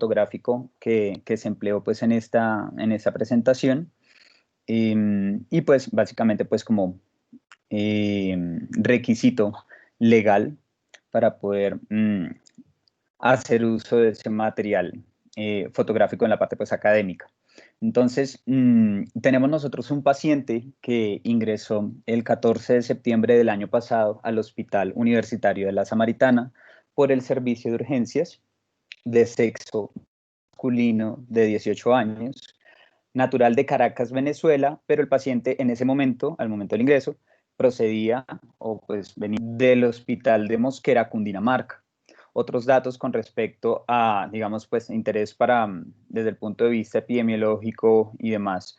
fotográfico que se empleó pues en esta presentación. Y pues básicamente pues como requisito legal para poder hacer uso de ese material fotográfico en la parte pues académica. Entonces, tenemos nosotros un paciente que ingresó el 14 de septiembre del año pasado al Hospital Universitario de la Samaritana por el servicio de urgencias, de sexo masculino de 18 años, natural de Caracas, Venezuela, pero el paciente en ese momento, al momento del ingreso, procedía o pues venía del Hospital de Mosquera, Cundinamarca. Otros datos con respecto a, digamos, pues interés para, desde el punto de vista epidemiológico y demás.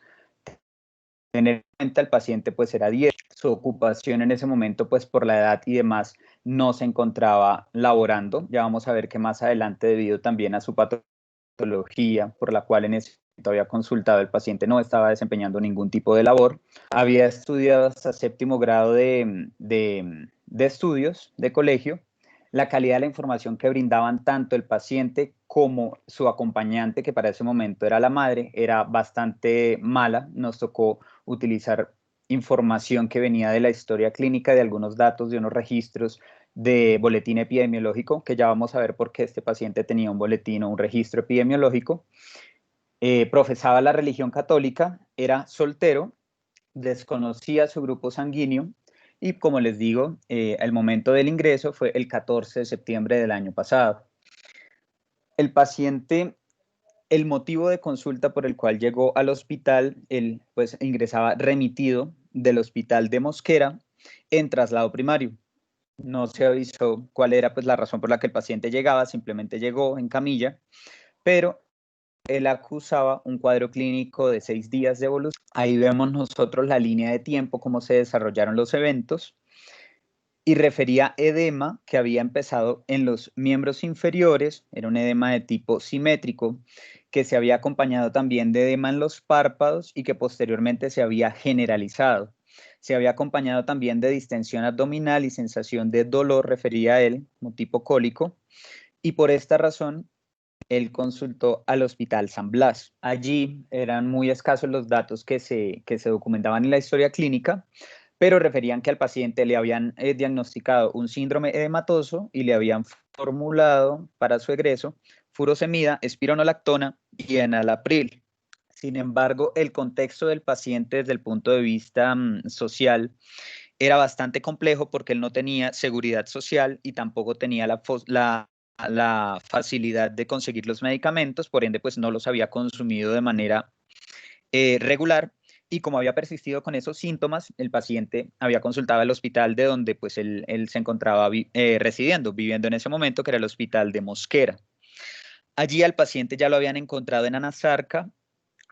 Tener en cuenta el paciente pues era 10, su ocupación en ese momento pues por la edad y demás no se encontraba laborando. Ya vamos a ver que más adelante, debido también a su patología por la cual en ese momento había consultado, el paciente no estaba desempeñando ningún tipo de labor. Había estudiado hasta séptimo grado de estudios de colegio. La calidad de la información que brindaban tanto el paciente como su acompañante, que para ese momento era la madre, era bastante mala. Nos tocó utilizar información que venía de la historia clínica, de algunos datos, de unos registros de boletín epidemiológico, que ya vamos a ver por qué este paciente tenía un boletín o un registro epidemiológico. Profesaba la religión católica, era soltero, desconocía su grupo sanguíneo y, como les digo, el momento del ingreso fue el 14 de septiembre del año pasado. El paciente, el motivo de consulta por el cual llegó al hospital, él pues ingresaba remitido del hospital de Mosquera en traslado primario. No se avisó cuál era pues la razón por la que el paciente llegaba, simplemente llegó en camilla, pero él acusaba un cuadro clínico de 6 días de evolución. Ahí vemos nosotros la línea de tiempo, cómo se desarrollaron los eventos, y refería edema que había empezado en los miembros inferiores, era un edema de tipo simétrico, que se había acompañado también de edema en los párpados y que posteriormente se había generalizado. Se había acompañado también de distensión abdominal y sensación de dolor, refería a él, como tipo cólico, y por esta razón él consultó al Hospital San Blas. Allí eran muy escasos los datos que se documentaban en la historia clínica, pero referían que al paciente le habían diagnosticado un síndrome edematoso y le habían formulado para su egreso furosemida, espironolactona y enalapril. Sin embargo, el contexto del paciente desde el punto de vista social era bastante complejo porque él no tenía seguridad social y tampoco tenía la facilidad de conseguir los medicamentos, por ende pues no los había consumido de manera regular, y como había persistido con esos síntomas, el paciente había consultado al hospital de donde pues él se encontraba residiendo, viviendo en ese momento, que era el hospital de Mosquera. Allí al paciente ya lo habían encontrado en Anasarca,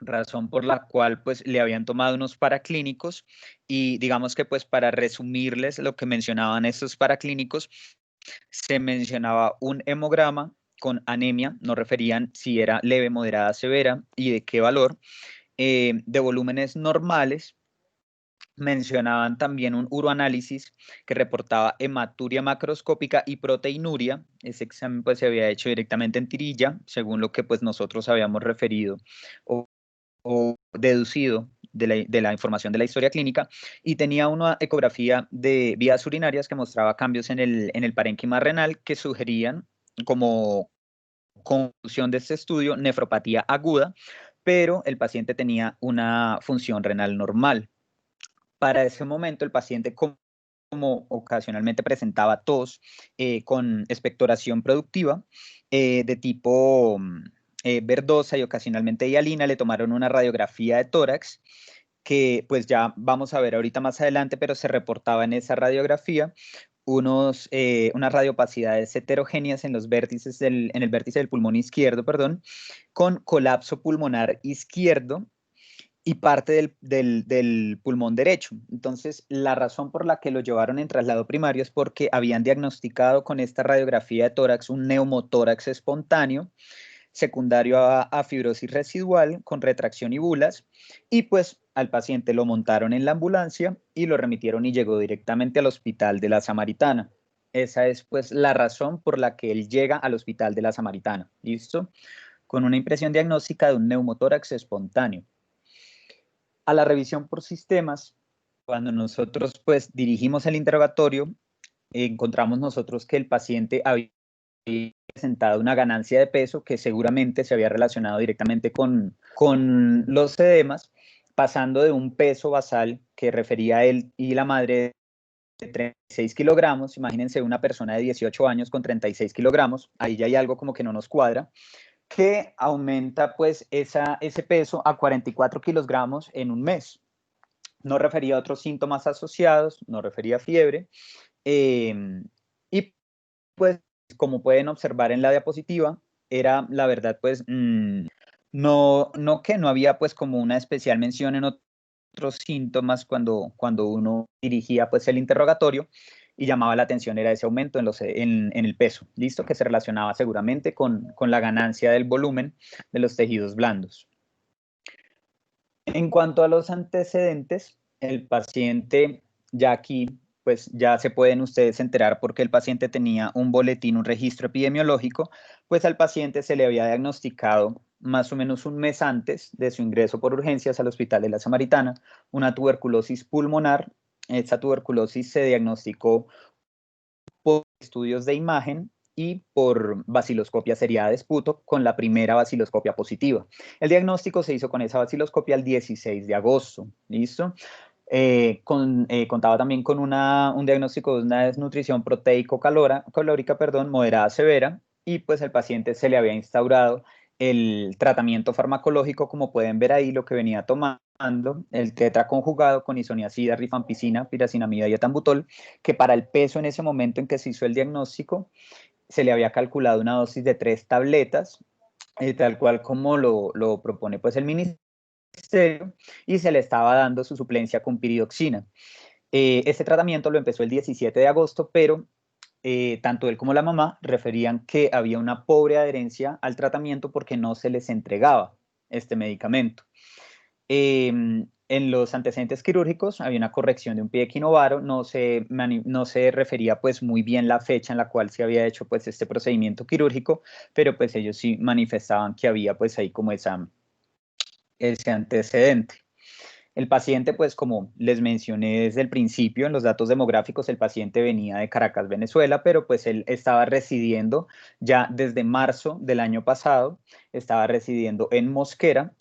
razón por la cual pues le habían tomado unos paraclínicos, y digamos que pues para resumirles lo que mencionaban estos paraclínicos, se mencionaba un hemograma con anemia, no referían si era leve, moderada, severa y de qué valor, de volúmenes normales. Mencionaban también un uroanálisis que reportaba hematuria macroscópica y proteinuria. Ese examen pues se había hecho directamente en tirilla, según lo que pues nosotros habíamos referido o deducido de la información de la historia clínica, y tenía una ecografía de vías urinarias que mostraba cambios en el parénquima renal que sugerían como conclusión de este estudio nefropatía aguda, pero el paciente tenía una función renal normal. Para ese momento el paciente, como ocasionalmente presentaba tos con expectoración productiva de tipo verdosa y ocasionalmente hialina, le tomaron una radiografía de tórax que pues ya vamos a ver ahorita más adelante, pero se reportaba en esa radiografía unas radiopacidades heterogéneas en en el vértice del pulmón izquierdo, perdón, con colapso pulmonar izquierdo y parte del pulmón derecho. Entonces, la razón por la que lo llevaron en traslado primario es porque habían diagnosticado con esta radiografía de tórax un neumotórax espontáneo, secundario a fibrosis residual con retracción y bulas, y pues al paciente lo montaron en la ambulancia y lo remitieron y llegó directamente al Hospital de la Samaritana. Esa es pues la razón por la que él llega al Hospital de la Samaritana. ¿Listo? con una impresión diagnóstica de un neumotórax espontáneo. A la revisión por sistemas, cuando nosotros pues dirigimos el interrogatorio, encontramos nosotros que el paciente había presentado una ganancia de peso que seguramente se había relacionado directamente con los edemas, pasando de un peso basal que refería a él y la madre de 36 kilogramos, imagínense una persona de 18 años con 36 kilogramos, ahí ya hay algo como que no nos cuadra, que aumenta pues ese peso a 44 kilogramos en un mes. No refería a otros síntomas asociados, no refería a fiebre, y pues como pueden observar en la diapositiva, era la verdad pues no había pues como una especial mención en otros síntomas cuando uno dirigía pues el interrogatorio y llamaba la atención era ese aumento en el peso, ¿listo? Que se relacionaba seguramente con la ganancia del volumen de los tejidos blandos. En cuanto a los antecedentes, el paciente ya aquí, pues ya se pueden ustedes enterar porque el paciente tenía un boletín, un registro epidemiológico, pues al paciente se le había diagnosticado más o menos un mes antes de su ingreso por urgencias al Hospital de la Samaritana, una tuberculosis pulmonar. Esa tuberculosis se diagnosticó por estudios de imagen y por baciloscopia seriada de esputo con la primera baciloscopia positiva. El diagnóstico se hizo con esa baciloscopia el 16 de agosto, ¿listo? Contaba también con un diagnóstico de una desnutrición proteico-calórica, moderada severa, y pues al paciente se le había instaurado el tratamiento farmacológico, como pueden ver ahí, lo que venía tomando, el tetraconjugado con isoniazida, rifampicina, piracinamida y etambutol, que para el peso en ese momento en que se hizo el diagnóstico, se le había calculado una dosis de 3 tabletas, tal cual como lo propone pues el ministerio, y se le estaba dando su suplencia con piridoxina. Este tratamiento lo empezó el 17 de agosto, pero tanto él como la mamá referían que había una pobre adherencia al tratamiento porque no se les entregaba este medicamento. En los antecedentes quirúrgicos había una corrección de un pie equinovaro, no se refería pues muy bien la fecha en la cual se había hecho pues este procedimiento quirúrgico, pero pues ellos sí manifestaban que había pues ahí como ese antecedente. El paciente, pues como les mencioné desde el principio en los datos demográficos, el paciente venía de Caracas, Venezuela, pero pues él estaba residiendo ya desde marzo del año pasado, estaba residiendo en Mosquera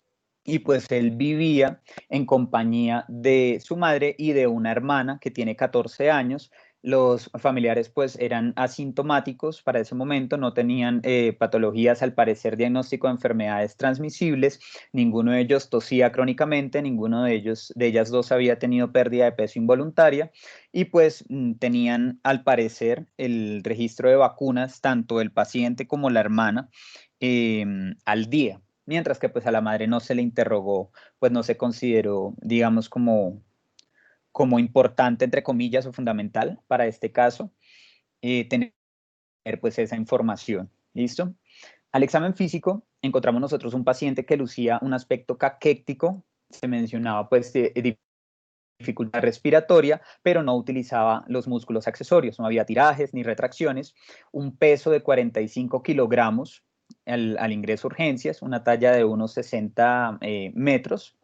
y pues él vivía en compañía de su madre y de una hermana que tiene 14 años. Los familiares pues eran asintomáticos para ese momento, no tenían patologías al parecer diagnóstico de enfermedades transmisibles, ninguno de ellos tosía crónicamente, ninguno de ellas dos había tenido pérdida de peso involuntaria y pues tenían al parecer el registro de vacunas, tanto el paciente como la hermana, al día, mientras que pues a la madre no se le interrogó, pues no se consideró, digamos, como importante, entre comillas, o fundamental para este caso, tener pues esa información. ¿Listo? Al examen físico encontramos nosotros un paciente que lucía un aspecto caquéctico, se mencionaba pues dificultad respiratoria, pero no utilizaba los músculos accesorios, no había tirajes ni retracciones, un peso de 45 kilogramos al ingreso a urgencias, una talla de unos 60 metros,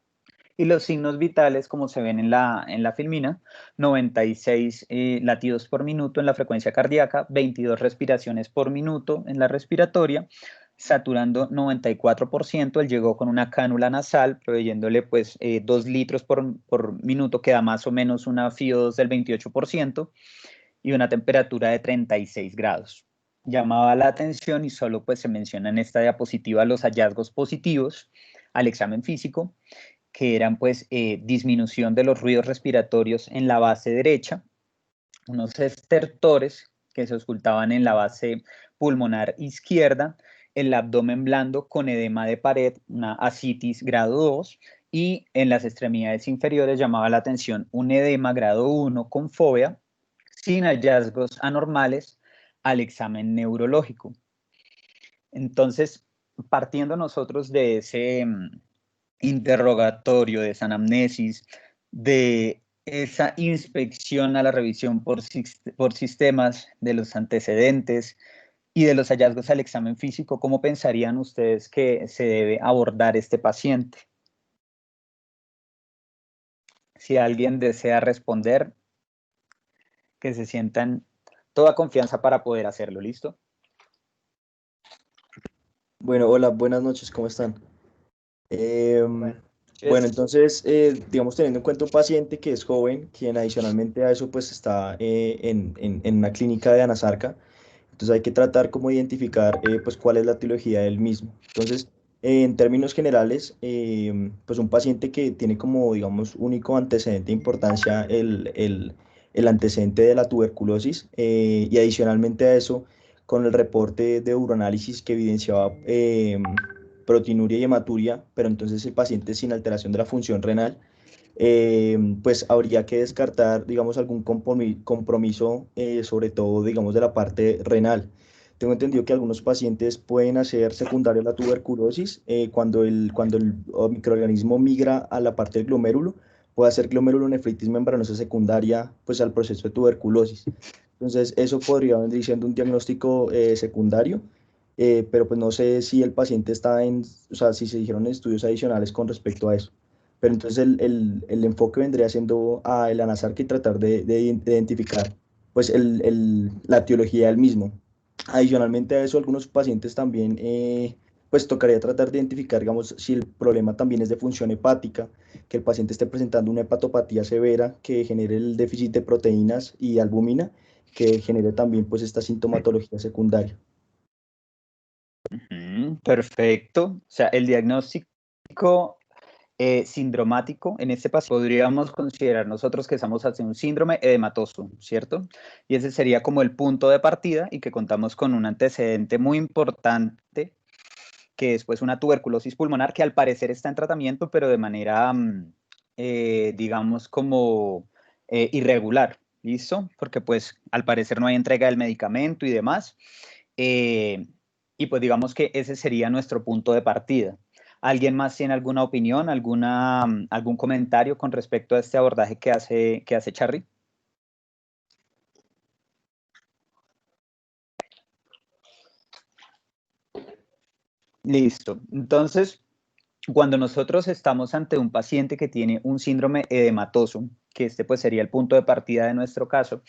y los signos vitales, como se ven en la filmina, 96 latidos por minuto en la frecuencia cardíaca, 22 respiraciones por minuto en la respiratoria, saturando 94%. Él llegó con una cánula nasal, proveyéndole pues 2 litros por minuto, que da más o menos una FIO2 del 28%, y una temperatura de 36 grados. Llamaba la atención y solo pues se menciona en esta diapositiva los hallazgos positivos al examen físico, que eran pues disminución de los ruidos respiratorios en la base derecha, unos estertores que se ocultaban en la base pulmonar izquierda, el abdomen blando con edema de pared, una ascitis grado 2, y en las extremidades inferiores llamaba la atención un edema grado 1 con fobia, sin hallazgos anormales al examen neurológico. Entonces, partiendo nosotros de ese interrogatorio, de esa anamnesis, de esa inspección a la revisión por sistemas de los antecedentes, Y de los hallazgos al examen físico, ¿cómo pensarían ustedes que se debe abordar este paciente? Si alguien desea responder, que se sientan toda confianza para poder hacerlo, ¿listo? Bueno, hola, buenas noches, ¿cómo están? Bueno, Bueno, entonces, entonces, digamos, teniendo en cuenta un paciente que es joven, quien adicionalmente a eso, pues está en una clínica de Anasarca, entonces hay que tratar como identificar, pues, cuál es la etiología del mismo. Entonces, en términos generales, pues un paciente que tiene como, digamos, único antecedente de importancia el antecedente de la tuberculosis, y adicionalmente a eso, con el reporte de uroanálisis que evidenciaba proteinuria y hematuria, pero entonces el paciente sin alteración de la función renal, pues habría que descartar, digamos, algún compromiso, sobre todo, digamos, de la parte renal. Tengo entendido que algunos pacientes pueden hacer secundaria la tuberculosis, cuando el microorganismo migra a la parte del glomérulo, puede hacer glomerulonefritis membranosa secundaria, pues, al proceso de tuberculosis. Entonces, eso podría venir siendo un diagnóstico secundario, pero pues no sé si el paciente está o sea, si se hicieron estudios adicionales con respecto a eso. Pero entonces el enfoque vendría siendo a el anazarca y tratar de identificar pues la etiología del mismo. Adicionalmente a eso, algunos pacientes también, pues tocaría tratar de identificar, digamos, si el problema también es de función hepática, que el paciente esté presentando una hepatopatía severa que genere el déficit de proteínas y albúmina, que genere también pues esta sintomatología secundaria. perfecto. O sea, el diagnóstico sindromático en este paciente podríamos considerar nosotros que estamos ante un síndrome edematoso, ¿cierto? Y ese sería como el punto de partida y que contamos con un antecedente muy importante, que es pues una tuberculosis pulmonar que al parecer está en tratamiento, pero de manera, digamos, como irregular, ¿listo? Porque pues al parecer no hay entrega del medicamento y demás. Eh, y pues digamos que ese sería nuestro punto de partida. ¿Alguien más tiene alguna opinión, algún comentario con respecto a este abordaje que hace Charry? Listo. Entonces, cuando nosotros estamos ante un paciente que tiene un síndrome edematoso, que este pues sería el punto de partida de nuestro caso,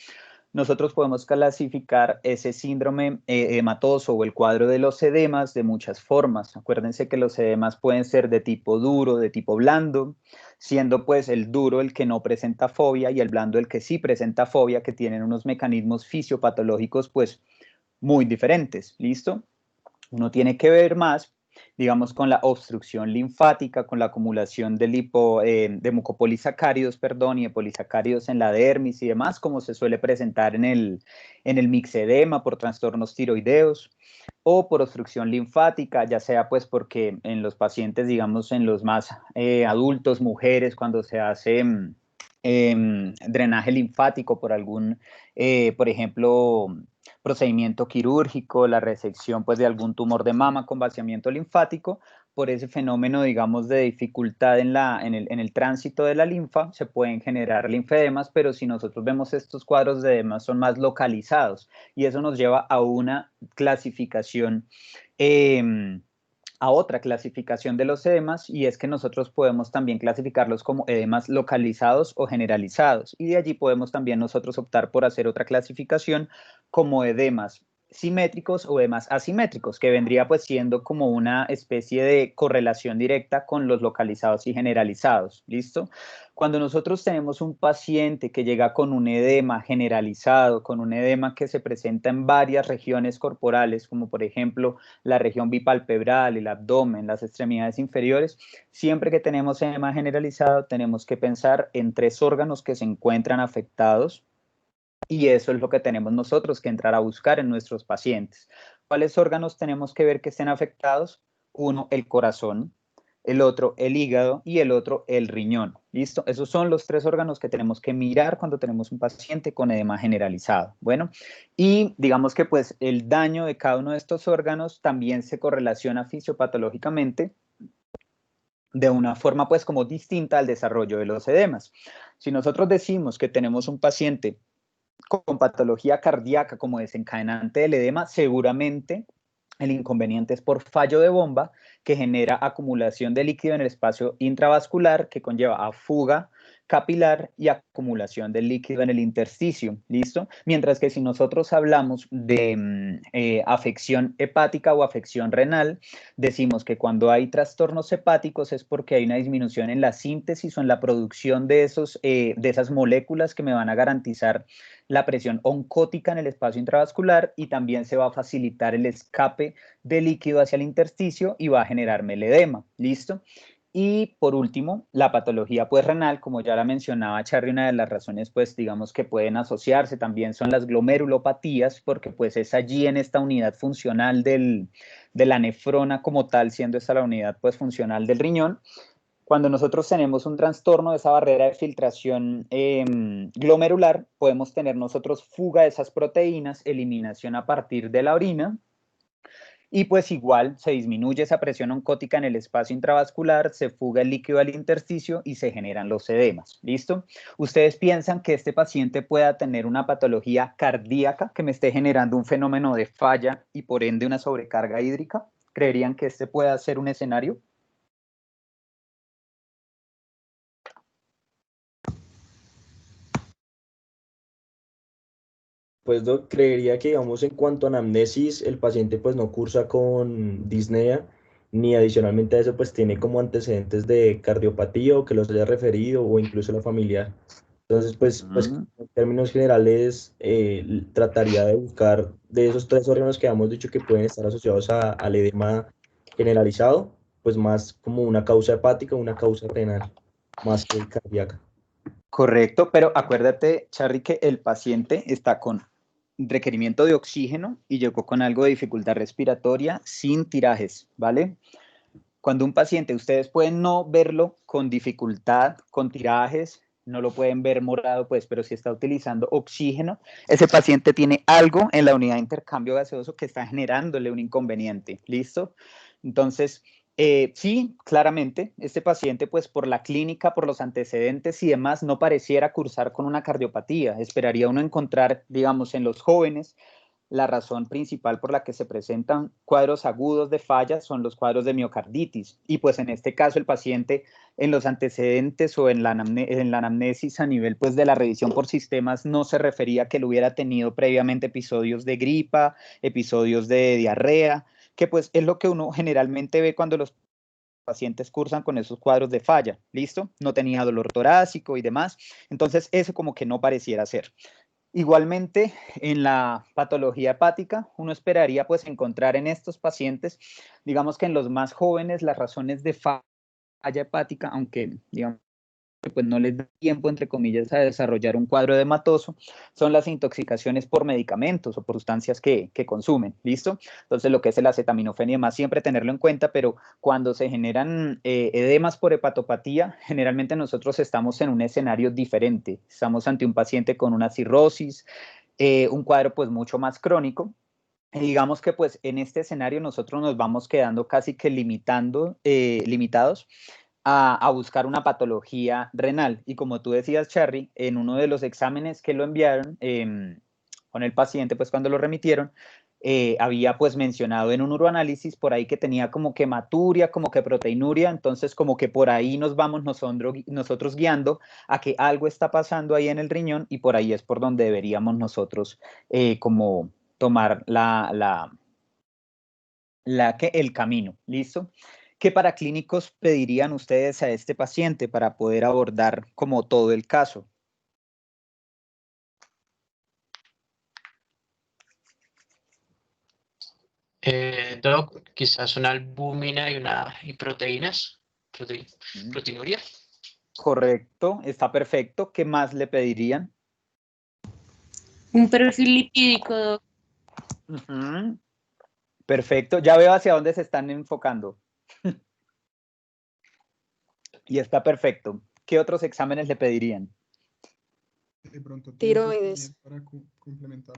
nosotros podemos clasificar ese síndrome edematoso o el cuadro de los edemas de muchas formas. Acuérdense que los edemas pueden ser de tipo duro, de tipo blando, siendo pues el duro el que no presenta fobia y el blando el que sí presenta fobia, que tienen unos mecanismos fisiopatológicos pues muy diferentes. ¿Listo? Uno tiene que ver más, digamos, con la obstrucción linfática, con la acumulación de mucopolisacáridos, perdón, y de polisacáridos en la dermis y demás, como se suele presentar en el mixedema por trastornos tiroideos o por obstrucción linfática, ya sea pues porque en los pacientes, digamos, en los más adultos, mujeres, cuando se hace drenaje linfático por por ejemplo, procedimiento quirúrgico, la resección pues de algún tumor de mama con vaciamiento linfático, por ese fenómeno, digamos, de dificultad en el tránsito de la linfa, se pueden generar linfedemas, pero si nosotros vemos estos cuadros de edemas son más localizados y eso nos lleva a una clasificación a otra clasificación de los edemas y es que nosotros podemos también clasificarlos como edemas localizados o generalizados y de allí podemos también nosotros optar por hacer otra clasificación como edemas simétricos o edemas asimétricos, que vendría pues siendo como una especie de correlación directa con los localizados y generalizados, ¿listo? Cuando nosotros tenemos un paciente que llega con un edema generalizado, con un edema que se presenta en varias regiones corporales, como por ejemplo la región bipalpebral, el abdomen, las extremidades inferiores, siempre que tenemos edema generalizado tenemos que pensar en tres órganos que se encuentran afectados y eso es lo que tenemos nosotros que entrar a buscar en nuestros pacientes. ¿Cuáles órganos tenemos que ver que estén afectados? Uno, el corazón, el otro, el hígado y el otro, el riñón. ¿Listo? Esos son los tres órganos que tenemos que mirar cuando tenemos un paciente con edema generalizado. Bueno, y digamos que pues el daño de cada uno de estos órganos también se correlaciona fisiopatológicamente de una forma pues como distinta al desarrollo de los edemas. Si nosotros decimos que tenemos un paciente con patología cardíaca como desencadenante del edema, seguramente el inconveniente es por fallo de bomba que genera acumulación de líquido en el espacio intravascular que conlleva a fuga capilar y acumulación del líquido en el intersticio, ¿listo? Mientras que si nosotros hablamos de afección hepática o afección renal, decimos que cuando hay trastornos hepáticos es porque hay una disminución en la síntesis o en la producción de esas moléculas que me van a garantizar la presión oncótica en el espacio intravascular y también se va a facilitar el escape de líquido hacia el intersticio y va a generarme el edema, ¿listo? Y por último, la patología pues renal, como ya la mencionaba Charly, una de las razones pues digamos que pueden asociarse también son las glomerulopatías, porque pues es allí en esta unidad funcional de la nefrona como tal, siendo esta la unidad pues funcional del riñón. Cuando nosotros tenemos un trastorno de esa barrera de filtración glomerular, podemos tener nosotros fuga de esas proteínas, eliminación a partir de la orina, y pues igual se disminuye esa presión oncótica en el espacio intravascular, se fuga el líquido al intersticio y se generan los edemas. ¿Listo? ¿Ustedes piensan que este paciente pueda tener una patología cardíaca que me esté generando un fenómeno de falla y por ende una sobrecarga hídrica? ¿Creerían que este pueda ser un escenario? Pues creería que, digamos, en cuanto a anamnesis, el paciente pues no cursa con disnea, ni adicionalmente a eso pues tiene como antecedentes de cardiopatía o que los haya referido o incluso la familiar. Entonces pues en términos generales trataría de buscar de esos tres órganos que hemos dicho que pueden estar asociados al edema generalizado, pues más como una causa hepática o una causa renal, más que cardíaca. Correcto, pero acuérdate, Charly, que el paciente está con requerimiento de oxígeno y llegó con algo de dificultad respiratoria sin tirajes, ¿vale? Cuando un paciente, ustedes pueden no verlo con dificultad, con tirajes, no lo pueden ver morado, pues, pero si está utilizando oxígeno, ese paciente tiene algo en la unidad de intercambio gaseoso que está generándole un inconveniente, ¿listo? Entonces, sí, claramente, este paciente, pues por la clínica, por los antecedentes y demás, no pareciera cursar con una cardiopatía. Esperaría uno encontrar, digamos, en los jóvenes, la razón principal por la que se presentan cuadros agudos de falla son los cuadros de miocarditis. Y pues en este caso el paciente en los antecedentes o en la anamnesis a nivel pues de la revisión por sistemas no se refería a que él hubiera tenido previamente episodios de gripa, episodios de diarrea, que pues es lo que uno generalmente ve cuando los pacientes cursan con esos cuadros de falla, ¿listo? No tenía dolor torácico y demás, entonces eso como que no pareciera ser. Igualmente, en la patología hepática, uno esperaría pues encontrar en estos pacientes, digamos que en los más jóvenes, las razones de falla hepática, aunque digamos que pues no les da tiempo, entre comillas, a desarrollar un cuadro edematoso, son las intoxicaciones por medicamentos o por sustancias que consumen, ¿listo? Entonces, lo que es el acetaminofén y demás, siempre tenerlo en cuenta, pero cuando se generan edemas por hepatopatía, generalmente nosotros estamos en un escenario diferente. Estamos ante un paciente con una cirrosis, un cuadro pues mucho más crónico, y digamos que pues en este escenario nosotros nos vamos quedando casi que limitados a buscar una patología renal. Y como tú decías, Charly, en uno de los exámenes que lo enviaron con el paciente, pues cuando lo remitieron, había pues mencionado en un uroanálisis por ahí que tenía como que hematuria, como que proteinuria, entonces como que por ahí nos vamos nosotros guiando a que algo está pasando ahí en el riñón y por ahí es por donde deberíamos nosotros como tomar el camino, ¿listo? ¿Qué paraclínicos pedirían ustedes a este paciente para poder abordar como todo el caso? Doc, quizás una albúmina y proteínas, proteinuria. Correcto, está perfecto. ¿Qué más le pedirían? Un perfil lipídico, doc. Ujú. Perfecto, ya veo hacia dónde se están enfocando. Y está perfecto. ¿Qué otros exámenes le pedirían? De pronto Tiroides. para complementar.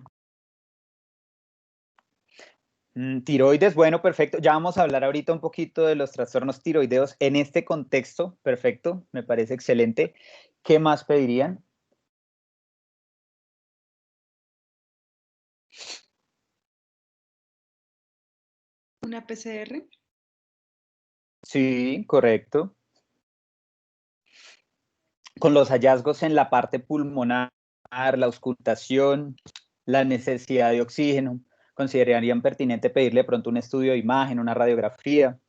Tiroides, bueno, perfecto. Ya vamos a hablar ahorita un poquito de los trastornos tiroideos en este contexto. Perfecto, me parece excelente. ¿Qué más pedirían? una PCR. Sí, correcto. Con los hallazgos en la parte pulmonar, la auscultación, la necesidad de oxígeno, ¿considerarían pertinente pedirle de pronto un estudio de imagen, una radiografía?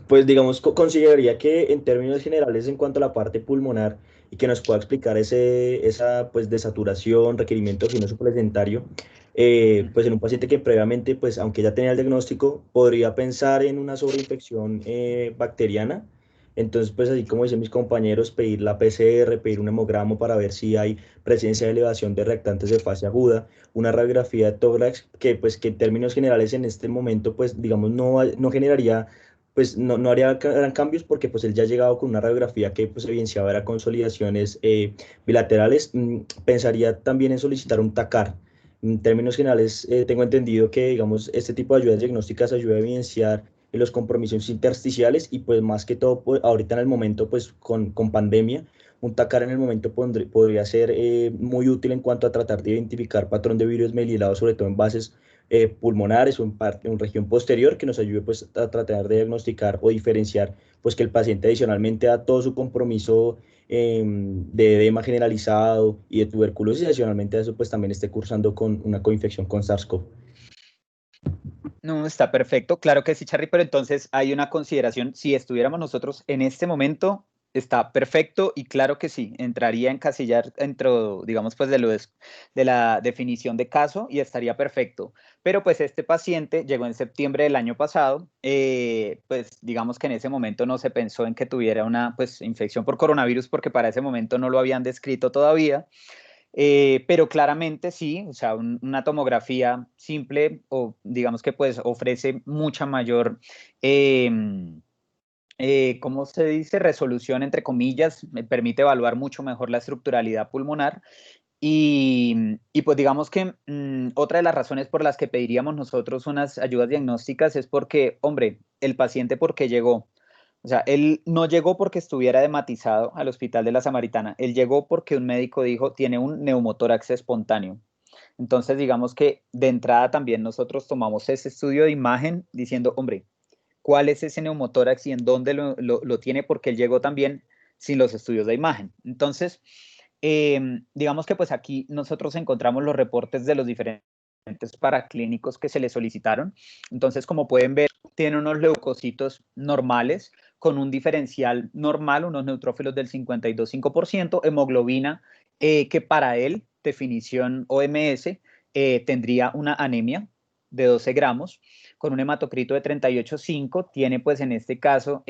Pues digamos, consideraría que en términos generales en cuanto a la parte pulmonar y que nos pueda explicar esa pues desaturación, requerimiento de oxígeno suplementario, pues en un paciente que previamente, pues aunque ya tenía el diagnóstico, podría pensar en una sobreinfección bacteriana. Entonces, pues así como dicen mis compañeros, pedir la PCR, pedir un hemograma para ver si hay presencia de elevación de reactantes de fase aguda, una radiografía de tórax que pues que en términos generales en este momento, pues digamos, no generaría pues no haría gran cambios porque pues él ya ha llegado con una radiografía que pues evidenciaba era consolidaciones bilaterales. Pensaría también en solicitar un TACAR. En términos generales, tengo entendido que, digamos, este tipo de ayudas diagnósticas ayuda a evidenciar los compromisos intersticiales y pues más que todo, pues, ahorita en el momento, pues con pandemia, un TACAR en el momento podría ser muy útil en cuanto a tratar de identificar patrón de virus melielado, sobre todo en bases pulmonares o en región posterior que nos ayude pues a tratar de diagnosticar o diferenciar pues que el paciente adicionalmente a todo su compromiso de edema generalizado y de tuberculosis, adicionalmente a eso pues también esté cursando con una coinfección con SARS-CoV. No, está perfecto, claro que sí, Charly, pero entonces hay una consideración, si estuviéramos nosotros en este momento, está perfecto y claro que sí, entraría a encasillar dentro, digamos, pues de la definición de caso y estaría perfecto. Pero pues este paciente llegó en septiembre del año pasado, pues digamos que en ese momento no se pensó en que tuviera una pues infección por coronavirus porque para ese momento no lo habían descrito todavía. Pero claramente sí, o sea, una tomografía simple o digamos que pues ofrece mucha mayor, ¿cómo se dice? Resolución, entre comillas, me permite evaluar mucho mejor la estructuralidad pulmonar y pues digamos que otra de las razones por las que pediríamos nosotros unas ayudas diagnósticas es porque, hombre, el paciente porque llegó. O sea, él no llegó porque estuviera dematizado al hospital de la Samaritana, él llegó porque un médico dijo tiene un neumotórax espontáneo. Entonces, digamos que de entrada también nosotros tomamos ese estudio de imagen diciendo, hombre, ¿cuál es ese neumotórax y en dónde lo tiene? Porque él llegó también sin los estudios de imagen. Entonces, digamos que pues aquí nosotros encontramos los reportes de los diferentes paraclínicos que se le solicitaron. Entonces, como pueden ver, tiene unos leucocitos normales con un diferencial normal, unos neutrófilos del 52,5%, hemoglobina que para él, definición OMS, tendría una anemia de 12 gramos, con un hematocrito de 38,5, tiene pues en este caso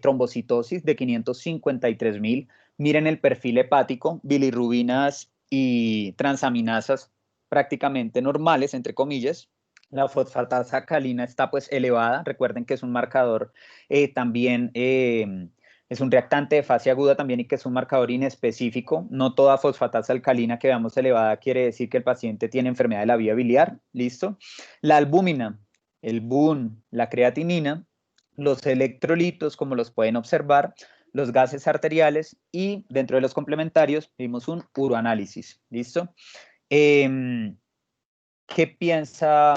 trombocitosis de 553,000. Miren el perfil hepático, bilirrubinas y transaminasas prácticamente normales, entre comillas. La fosfatasa alcalina está pues elevada, recuerden que es un marcador también, es un reactante de fase aguda también y que es un marcador inespecífico. No toda fosfatasa alcalina que veamos elevada quiere decir que el paciente tiene enfermedad de la vía biliar, ¿listo? La albúmina, el BUN, la creatinina, los electrolitos, como los pueden observar, los gases arteriales y dentro de los complementarios vimos un uroanálisis, ¿listo? Eh, ¿Qué piensa,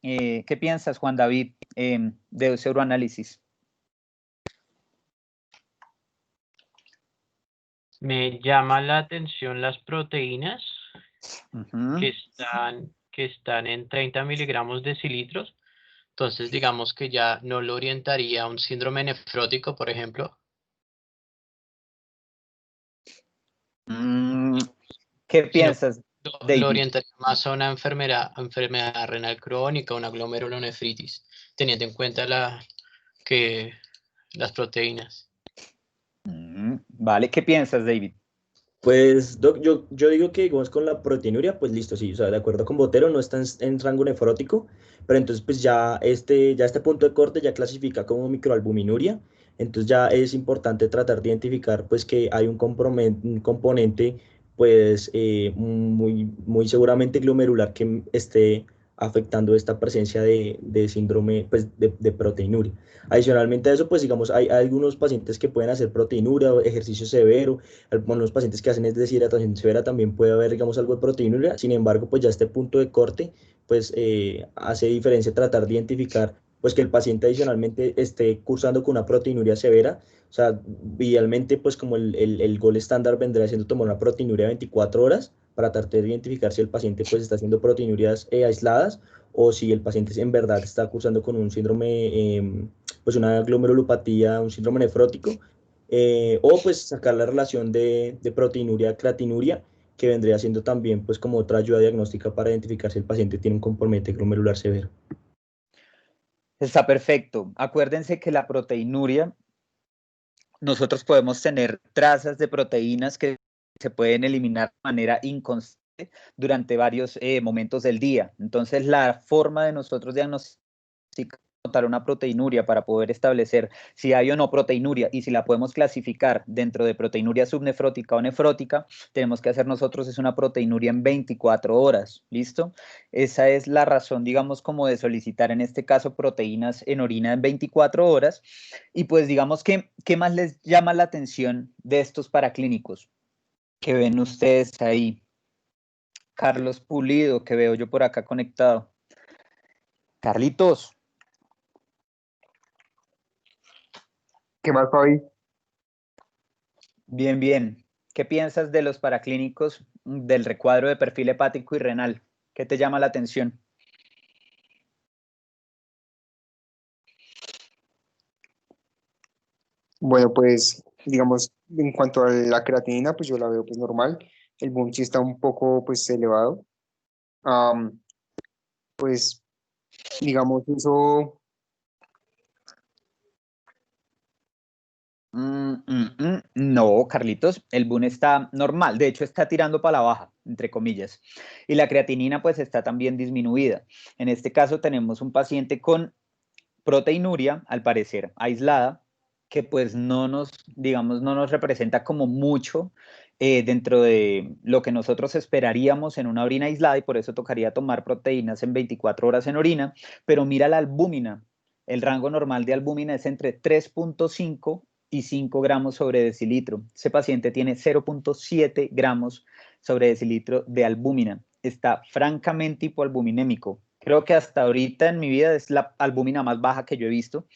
¿qué piensas, Juan David, de ese uroanálisis? Me llama la atención las proteínas Uh-huh. que están en 30 miligramos decilitros. Entonces, digamos que ya no lo orientaría a un síndrome nefrótico, por ejemplo. ¿Qué Sino piensas, lo David? orientaría más a una enfermedad renal crónica, una glomerulonefritis, teniendo en cuenta las proteínas. Vale, ¿qué piensas, David? Pues Doc, yo digo que digamos con la proteinuria, pues listo, sí, o sea, de acuerdo con Botero, no está en rango nefrótico, pero entonces pues ya este punto de corte ya clasifica como microalbuminuria, entonces ya es importante tratar de identificar pues que hay un componente pues muy seguramente glomerular que esté afectando esta presencia de síndrome pues, de proteinuria. Adicionalmente a eso, pues digamos, hay algunos pacientes que pueden hacer proteinuria o ejercicio severo, algunos pacientes que hacen es deshidratación severa también puede haber, digamos, algo de proteinuria. Sin embargo, pues ya este punto de corte, pues hace diferencia tratar de identificar pues que el paciente adicionalmente esté cursando con una proteinuria severa. O sea, idealmente, pues como el gol estándar vendría siendo tomar una proteinuria de 24 horas para tratar de identificar si el paciente pues está haciendo proteinurias aisladas o si el paciente en verdad está cursando con un síndrome, pues una glomerulopatía, un síndrome nefrótico, o pues sacar la relación de proteinuria-creatinuria, que vendría siendo también pues como otra ayuda diagnóstica para identificar si el paciente tiene un componente glomerular severo. Está perfecto. Acuérdense que la proteinuria, nosotros podemos tener trazas de proteínas que se pueden eliminar de manera inconstante durante varios momentos del día. Entonces, la forma de nosotros diagnosticar una proteinuria para poder establecer si hay o no proteinuria y si la podemos clasificar dentro de proteinuria subnefrótica o nefrótica, tenemos que hacer nosotros es una proteinuria en 24 horas, ¿listo? Esa es la razón, digamos, como de solicitar en este caso proteínas en orina en 24 horas. Y pues digamos que, ¿qué más les llama la atención de estos paraclínicos que ven ustedes ahí? Carlos Pulido, que veo yo por acá conectado. Carlitos. ¿Qué más, Fabi? Bien, bien. ¿Qué piensas de los paraclínicos del recuadro de perfil hepático y renal? ¿Qué te llama la atención? Bueno, pues digamos, en cuanto a la creatinina, pues yo la veo pues normal. El boom sí está un poco pues elevado. Am, pues digamos eso, No, Carlitos, el BUN está normal, de hecho está tirando para la baja, entre comillas, y la creatinina pues está también disminuida. En este caso tenemos un paciente con proteinuria, al parecer aislada, que pues no nos, digamos, no nos representa como mucho dentro de lo que nosotros esperaríamos en una orina aislada y por eso tocaría tomar proteínas en 24 horas en orina, pero mira la albúmina. El rango normal de albúmina es entre 3.5 y 5 gramos sobre decilitro. Ese paciente tiene 0.7 gramos sobre decilitro de albúmina. Está francamente hipoalbuminémico. Creo que hasta ahorita en mi vida es la albúmina más baja que yo he visto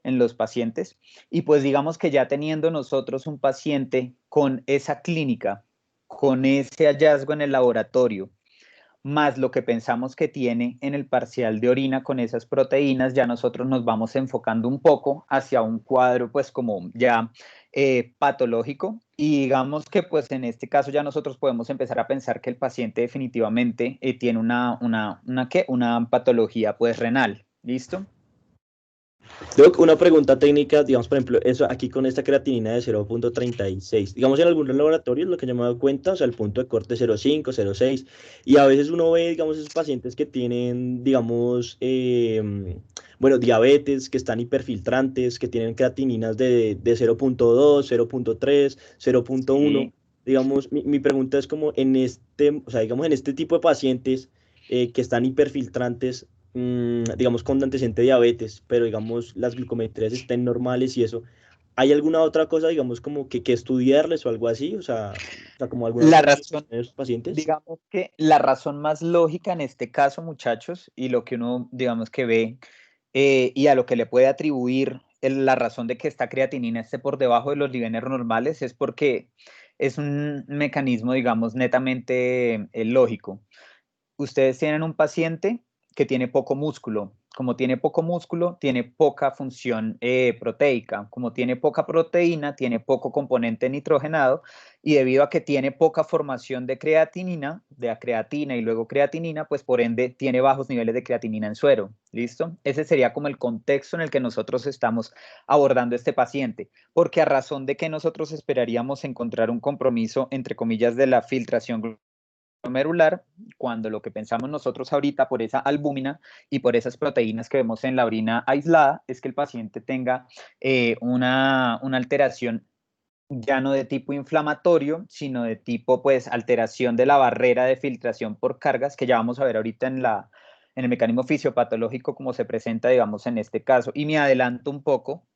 en los pacientes. Y pues digamos que ya teniendo nosotros un paciente con esa clínica, con ese hallazgo en el laboratorio, más lo que pensamos que tiene en el parcial de orina con esas proteínas, ya nosotros nos vamos enfocando un poco hacia un cuadro pues como ya patológico y digamos que pues en este caso ya nosotros podemos empezar a pensar que el paciente definitivamente tiene una patología pues renal, ¿listo? Doc, una pregunta técnica, digamos, por ejemplo, eso aquí con esta creatinina de 0.36, digamos en algunos laboratorios lo que yo me he dado cuenta, o sea, el punto de corte 0.5, 0.6, y a veces uno ve, digamos, esos pacientes que tienen, digamos, bueno, diabetes, que están hiperfiltrantes, que tienen creatininas de 0.2, 0.3, 0.1, Sí. digamos, mi pregunta es como en este, o sea, digamos, en este tipo de pacientes que están hiperfiltrantes, digamos, con antecedente de diabetes, pero digamos, las glucometrías estén normales y eso, ¿hay alguna otra cosa, digamos, como que estudiarles o algo así? O sea como alguna La otra razón, de esos pacientes. digamos que la razón más lógica en este caso, muchachos, y lo que uno, digamos que ve y a lo que le puede atribuir la razón de que esta creatinina esté por debajo de los niveles normales es porque es un mecanismo, digamos, netamente lógico. Ustedes tienen un paciente que tiene poco músculo. Como tiene poco músculo, tiene poca función proteica. Como tiene poca proteína, tiene poco componente nitrogenado y debido a que tiene poca formación de creatinina, de creatina y luego creatinina, pues por ende tiene bajos niveles de creatinina en suero. ¿Listo? Ese sería como el contexto en el que nosotros estamos abordando este paciente, porque a razón de que nosotros esperaríamos encontrar un compromiso, entre comillas, de la filtración glomerular, cuando lo que pensamos nosotros ahorita por esa albúmina y por esas proteínas que vemos en la orina aislada es que el paciente tenga una alteración ya no de tipo inflamatorio, sino de tipo pues alteración de la barrera de filtración por cargas, que ya vamos a ver ahorita en en el mecanismo fisiopatológico como se presenta, digamos, en este caso. Y me adelanto un poco,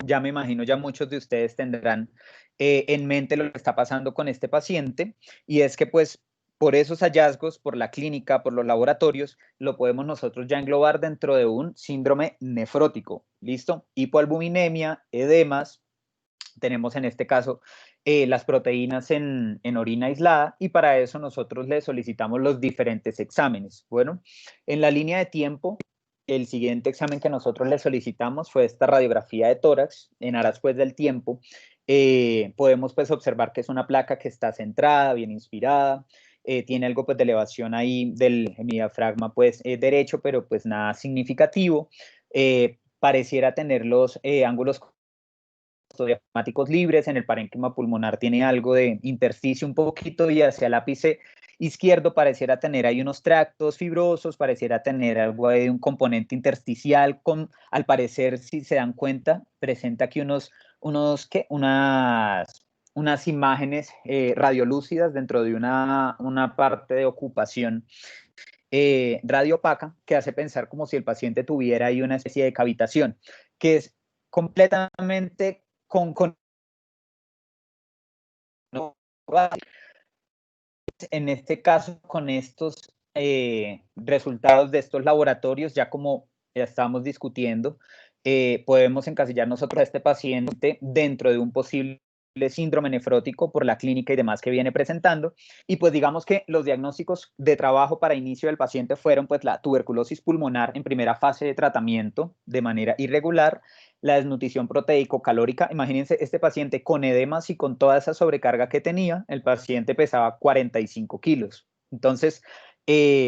ya me imagino, ya muchos de ustedes tendrán en mente lo que está pasando con este paciente, y es que pues por esos hallazgos, por la clínica, por los laboratorios, lo podemos nosotros ya englobar dentro de un síndrome nefrótico, ¿listo? Hipoalbuminemia, edemas, tenemos en este caso las proteínas en orina aislada, y para eso nosotros le solicitamos los diferentes exámenes. Bueno, en la línea de tiempo, el siguiente examen que nosotros le solicitamos fue esta radiografía de tórax. En aras pues del tiempo, podemos pues observar que es una placa que está centrada, bien inspirada, tiene algo pues de elevación ahí del diafragma pues derecho, pero pues nada significativo. Pareciera tener los ángulos diafragmáticos libres, en el parénquima pulmonar tiene algo de intersticio un poquito, y hacia el ápice izquierdo pareciera tener ahí unos tractos fibrosos, pareciera tener algo de un componente intersticial, al parecer, si se dan cuenta, presenta aquí unas imágenes radiolúcidas dentro de una parte de ocupación radiopaca, que hace pensar como si el paciente tuviera ahí una especie de cavitación, que es completamente con en este caso, con estos resultados de estos laboratorios, ya como ya estábamos discutiendo, podemos encasillar nosotros a este paciente dentro de un posible síndrome nefrótico por la clínica y demás que viene presentando. Y pues digamos que los diagnósticos de trabajo para inicio del paciente fueron pues la tuberculosis pulmonar en primera fase de tratamiento de manera irregular, la desnutrición proteico-calórica. Imagínense este paciente con edemas y con toda esa sobrecarga que tenía, el paciente pesaba 45 kilos. Entonces,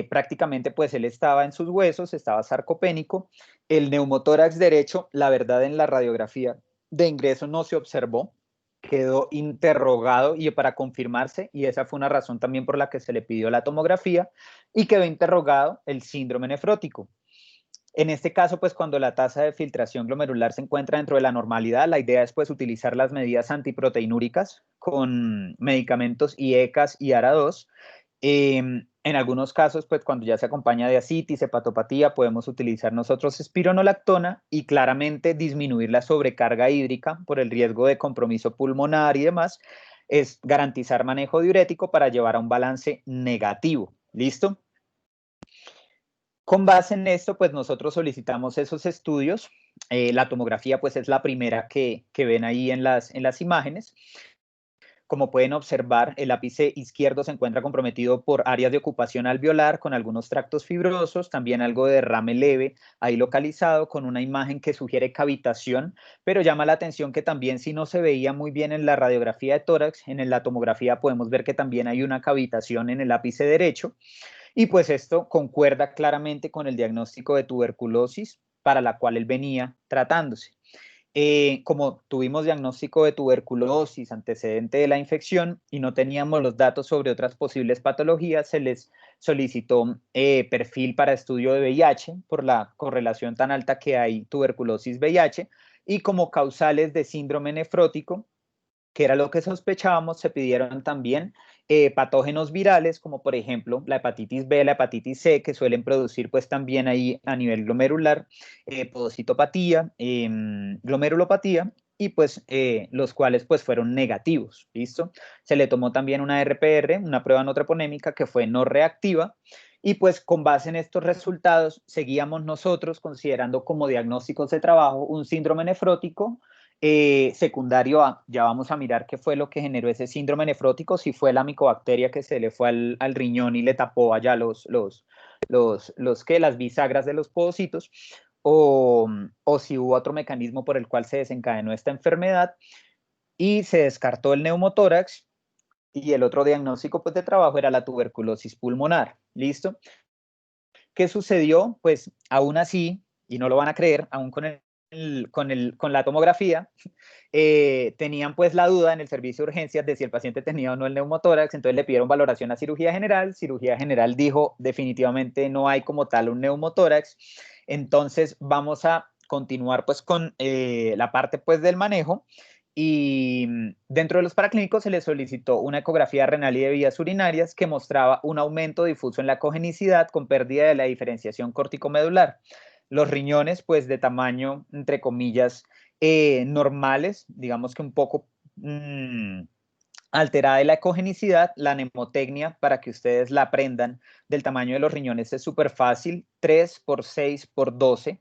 prácticamente pues él estaba en sus huesos, estaba sarcopénico. El neumotórax derecho, la verdad, en la radiografía de ingreso no se observó, quedó interrogado y para confirmarse, y esa fue una razón también por la que se le pidió la tomografía, y quedó interrogado el síndrome nefrótico. En este caso, pues cuando la tasa de filtración glomerular se encuentra dentro de la normalidad, la idea es pues utilizar las medidas antiproteinúricas con medicamentos IECAS y ARA2. En algunos casos, pues cuando ya se acompaña de ascitis, hepatopatía, podemos utilizar nosotros espironolactona y claramente disminuir la sobrecarga hídrica por el riesgo de compromiso pulmonar y demás. Es garantizar manejo diurético para llevar a un balance negativo. ¿Listo? Con base en esto, pues nosotros solicitamos esos estudios. La tomografía, pues es la primera que ven ahí en las imágenes. Como pueden observar, el ápice izquierdo se encuentra comprometido por áreas de ocupación alveolar con algunos tractos fibrosos, también algo de derrame leve ahí localizado, con una imagen que sugiere cavitación, pero llama la atención que también, si no se veía muy bien en la radiografía de tórax, en la tomografía podemos ver que también hay una cavitación en el ápice derecho. Y pues esto concuerda claramente con el diagnóstico de tuberculosis para la cual él venía tratándose. Como tuvimos diagnóstico de tuberculosis, antecedente de la infección, y no teníamos los datos sobre otras posibles patologías, se les solicitó perfil para estudio de VIH por la correlación tan alta que hay tuberculosis-VIH, y como causales de síndrome nefrótico, que era lo que sospechábamos, se pidieron también patógenos virales, como por ejemplo la hepatitis B, la hepatitis C, que suelen producir pues también ahí a nivel glomerular, podocitopatía, glomerulopatía, y pues los cuales pues fueron negativos, ¿listo? Se le tomó también una RPR, una prueba no troponémica, que fue no reactiva, y pues con base en estos resultados seguíamos nosotros considerando como diagnósticos de trabajo un síndrome nefrótico secundario a, ya vamos a mirar qué fue lo que generó ese síndrome nefrótico, si fue la micobacteria que se le fue al riñón y le tapó allá las bisagras de los podocitos, o si hubo otro mecanismo por el cual se desencadenó esta enfermedad, y se descartó el neumotórax, y el otro diagnóstico pues de trabajo era la tuberculosis pulmonar. ¿Listo? ¿Qué sucedió? Pues aún así, y no lo van a creer, aún con la tomografía, tenían pues la duda en el servicio de urgencias de si el paciente tenía o no el neumotórax, entonces le pidieron valoración a cirugía general dijo definitivamente no hay como tal un neumotórax, entonces vamos a continuar pues con la parte pues del manejo, y dentro de los paraclínicos se le solicitó una ecografía renal y de vías urinarias que mostraba un aumento difuso en la cogenicidad con pérdida de la diferenciación corticomedular. Los riñones, pues de tamaño, entre comillas, normales, digamos que un poco alterada de la ecogenicidad, la mnemotecnia, para que ustedes la aprendan, del tamaño de los riñones es súper fácil, 3 por 6 por 12.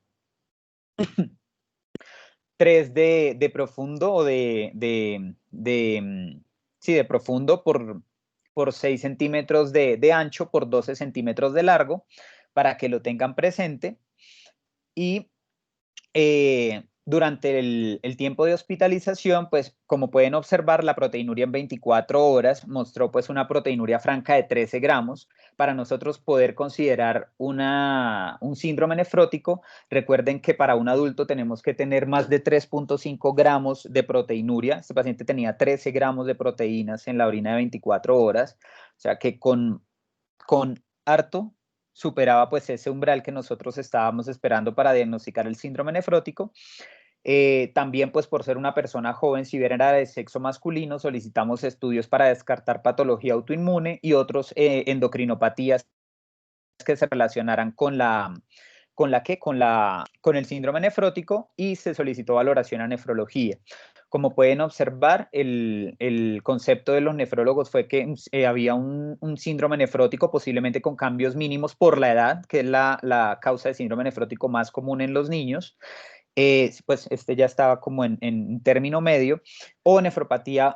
3 de profundo o sí, de profundo por 6 centímetros de ancho por 12 centímetros de largo, para que lo tengan presente. Y durante el tiempo de hospitalización, pues como pueden observar, la proteinuria en 24 horas mostró pues una proteinuria franca de 13 gramos. Para nosotros poder considerar un síndrome nefrótico, recuerden que para un adulto tenemos que tener más de 3.5 gramos de proteinuria. Este paciente tenía 13 gramos de proteínas en la orina de 24 horas, o sea que con harto superaba pues ese umbral que nosotros estábamos esperando para diagnosticar el síndrome nefrótico. También pues por ser una persona joven, si bien era de sexo masculino, solicitamos estudios para descartar patología autoinmune y otros endocrinopatías que se relacionaran con el síndrome nefrótico, y se solicitó valoración a nefrología. Como pueden observar, el concepto de los nefrólogos fue que había un síndrome nefrótico, posiblemente con cambios mínimos por la edad, que es la causa de síndrome nefrótico más común en los niños. Pues este ya estaba como en término medio, o nefropatía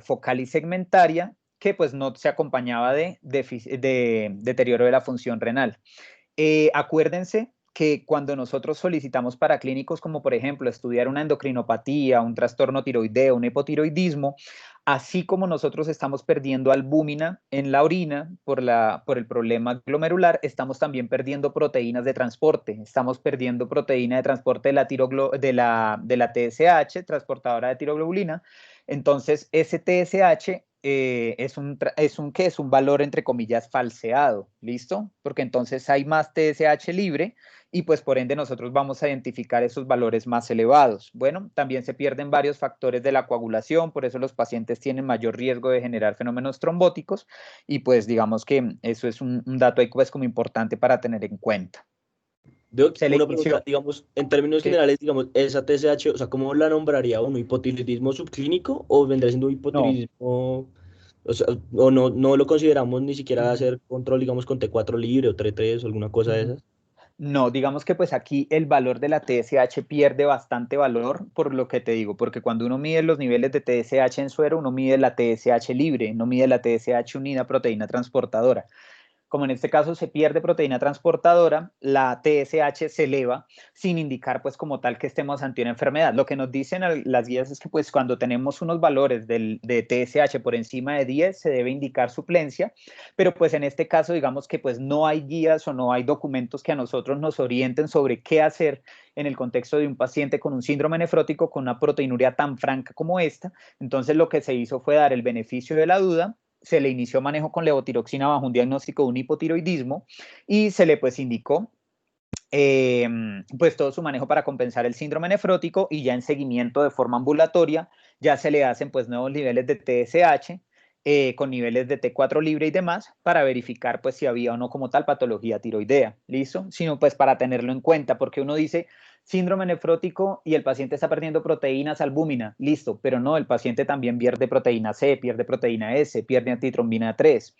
focal y segmentaria, que pues no se acompañaba de deterioro de la función renal. Acuérdense que cuando nosotros solicitamos paraclínicos, como por ejemplo estudiar una endocrinopatía, un trastorno tiroideo, un hipotiroidismo, así como nosotros estamos perdiendo albúmina en la orina por el problema glomerular, estamos también perdiendo proteínas de transporte. Estamos perdiendo proteína de transporte de la TSH, transportadora de tiroglobulina. Entonces, ese TSH es un valor entre comillas falseado, ¿listo? Porque entonces hay más TSH libre y pues por ende nosotros vamos a identificar esos valores más elevados. Bueno, también se pierden varios factores de la coagulación, por eso los pacientes tienen mayor riesgo de generar fenómenos trombóticos, y pues digamos que eso es un dato ahí pues como importante para tener en cuenta. Doc, Se le una inició. pregunta, digamos, en términos ¿Qué? generales, digamos, esa TSH, o sea, ¿cómo la nombraría uno? ¿Hipotiroidismo subclínico o vendría siendo un No. hipotiroidismo, o sea, o no lo consideramos ni siquiera hacer control, digamos, con T4 libre o T3 o alguna cosa de esas? No, digamos que pues aquí el valor de la TSH pierde bastante valor, por lo que te digo, porque cuando uno mide los niveles de TSH en suero, uno mide la TSH libre, no mide la TSH unida a proteína transportadora. Como en este caso se pierde proteína transportadora, la TSH se eleva sin indicar pues como tal que estemos ante una enfermedad. Lo que nos dicen las guías es que pues cuando tenemos unos valores de TSH por encima de 10 se debe indicar suplencia, pero pues en este caso digamos que pues no hay guías o no hay documentos que a nosotros nos orienten sobre qué hacer en el contexto de un paciente con un síndrome nefrótico con una proteinuria tan franca como esta. Entonces lo que se hizo fue dar el beneficio de la duda. Se le inició manejo con levotiroxina bajo un diagnóstico de un hipotiroidismo y se le pues indicó pues todo su manejo para compensar el síndrome nefrótico, y ya en seguimiento de forma ambulatoria ya se le hacen pues nuevos niveles de TSH con niveles de T4 libre y demás para verificar pues si había o no como tal patología tiroidea, ¿listo? Sino pues para tenerlo en cuenta, porque uno dice síndrome nefrótico y el paciente está perdiendo proteínas, albúmina, listo, pero no, el paciente también pierde proteína C, pierde proteína S, pierde antitrombina 3.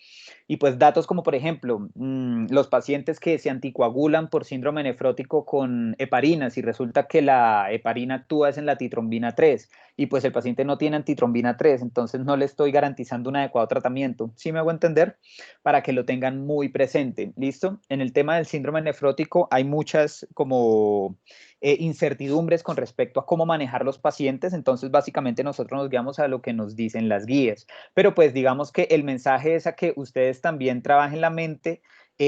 Y pues datos como por ejemplo, los pacientes que se anticoagulan por síndrome nefrótico con heparinas y resulta que la heparina actúa es en la antitrombina 3 y pues el paciente no tiene antitrombina 3, entonces no le estoy garantizando un adecuado tratamiento. ¿Sí me hago entender? Para que lo tengan muy presente, ¿listo? En el tema del síndrome nefrótico hay muchas como incertidumbres con respecto a cómo manejar los pacientes, entonces básicamente nosotros nos guiamos a lo que nos dicen las guías, pero pues digamos que el mensaje es a que ustedes también trabajen la mente,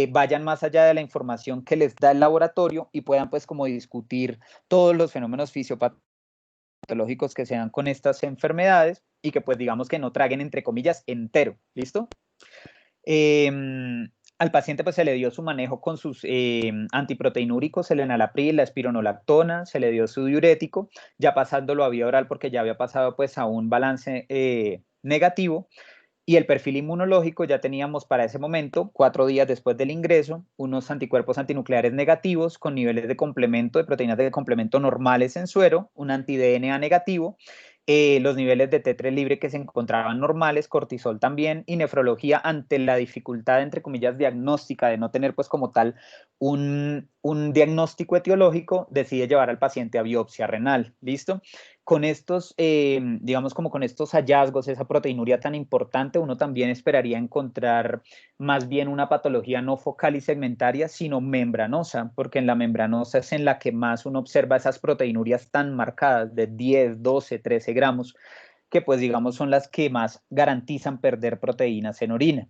vayan más allá de la información que les da el laboratorio y puedan pues como discutir todos los fenómenos fisiopatológicos que se dan con estas enfermedades y que pues digamos que no traguen entre comillas entero, ¿listo? Al paciente pues se le dio su manejo con sus antiproteinúricos, el enalapril, la espironolactona, se le dio su diurético, ya pasándolo a vía oral porque ya había pasado pues a un balance negativo. Y el perfil inmunológico ya teníamos para ese momento, 4 días después del ingreso, unos anticuerpos antinucleares negativos con niveles de complemento, de proteínas de complemento normales en suero, un anti-DNA negativo, los niveles de T3 libre que se encontraban normales, cortisol también, y nefrología ante la dificultad, entre comillas, diagnóstica de no tener pues como tal un diagnóstico etiológico, decide llevar al paciente a biopsia renal, ¿listo? Con estos, digamos como con estos hallazgos, esa proteinuria tan importante, uno también esperaría encontrar más bien una patología no focal y segmentaria, sino membranosa, porque en la membranosa es en la que más uno observa esas proteinurias tan marcadas de 10, 12, 13 gramos, que pues digamos son las que más garantizan perder proteínas en orina.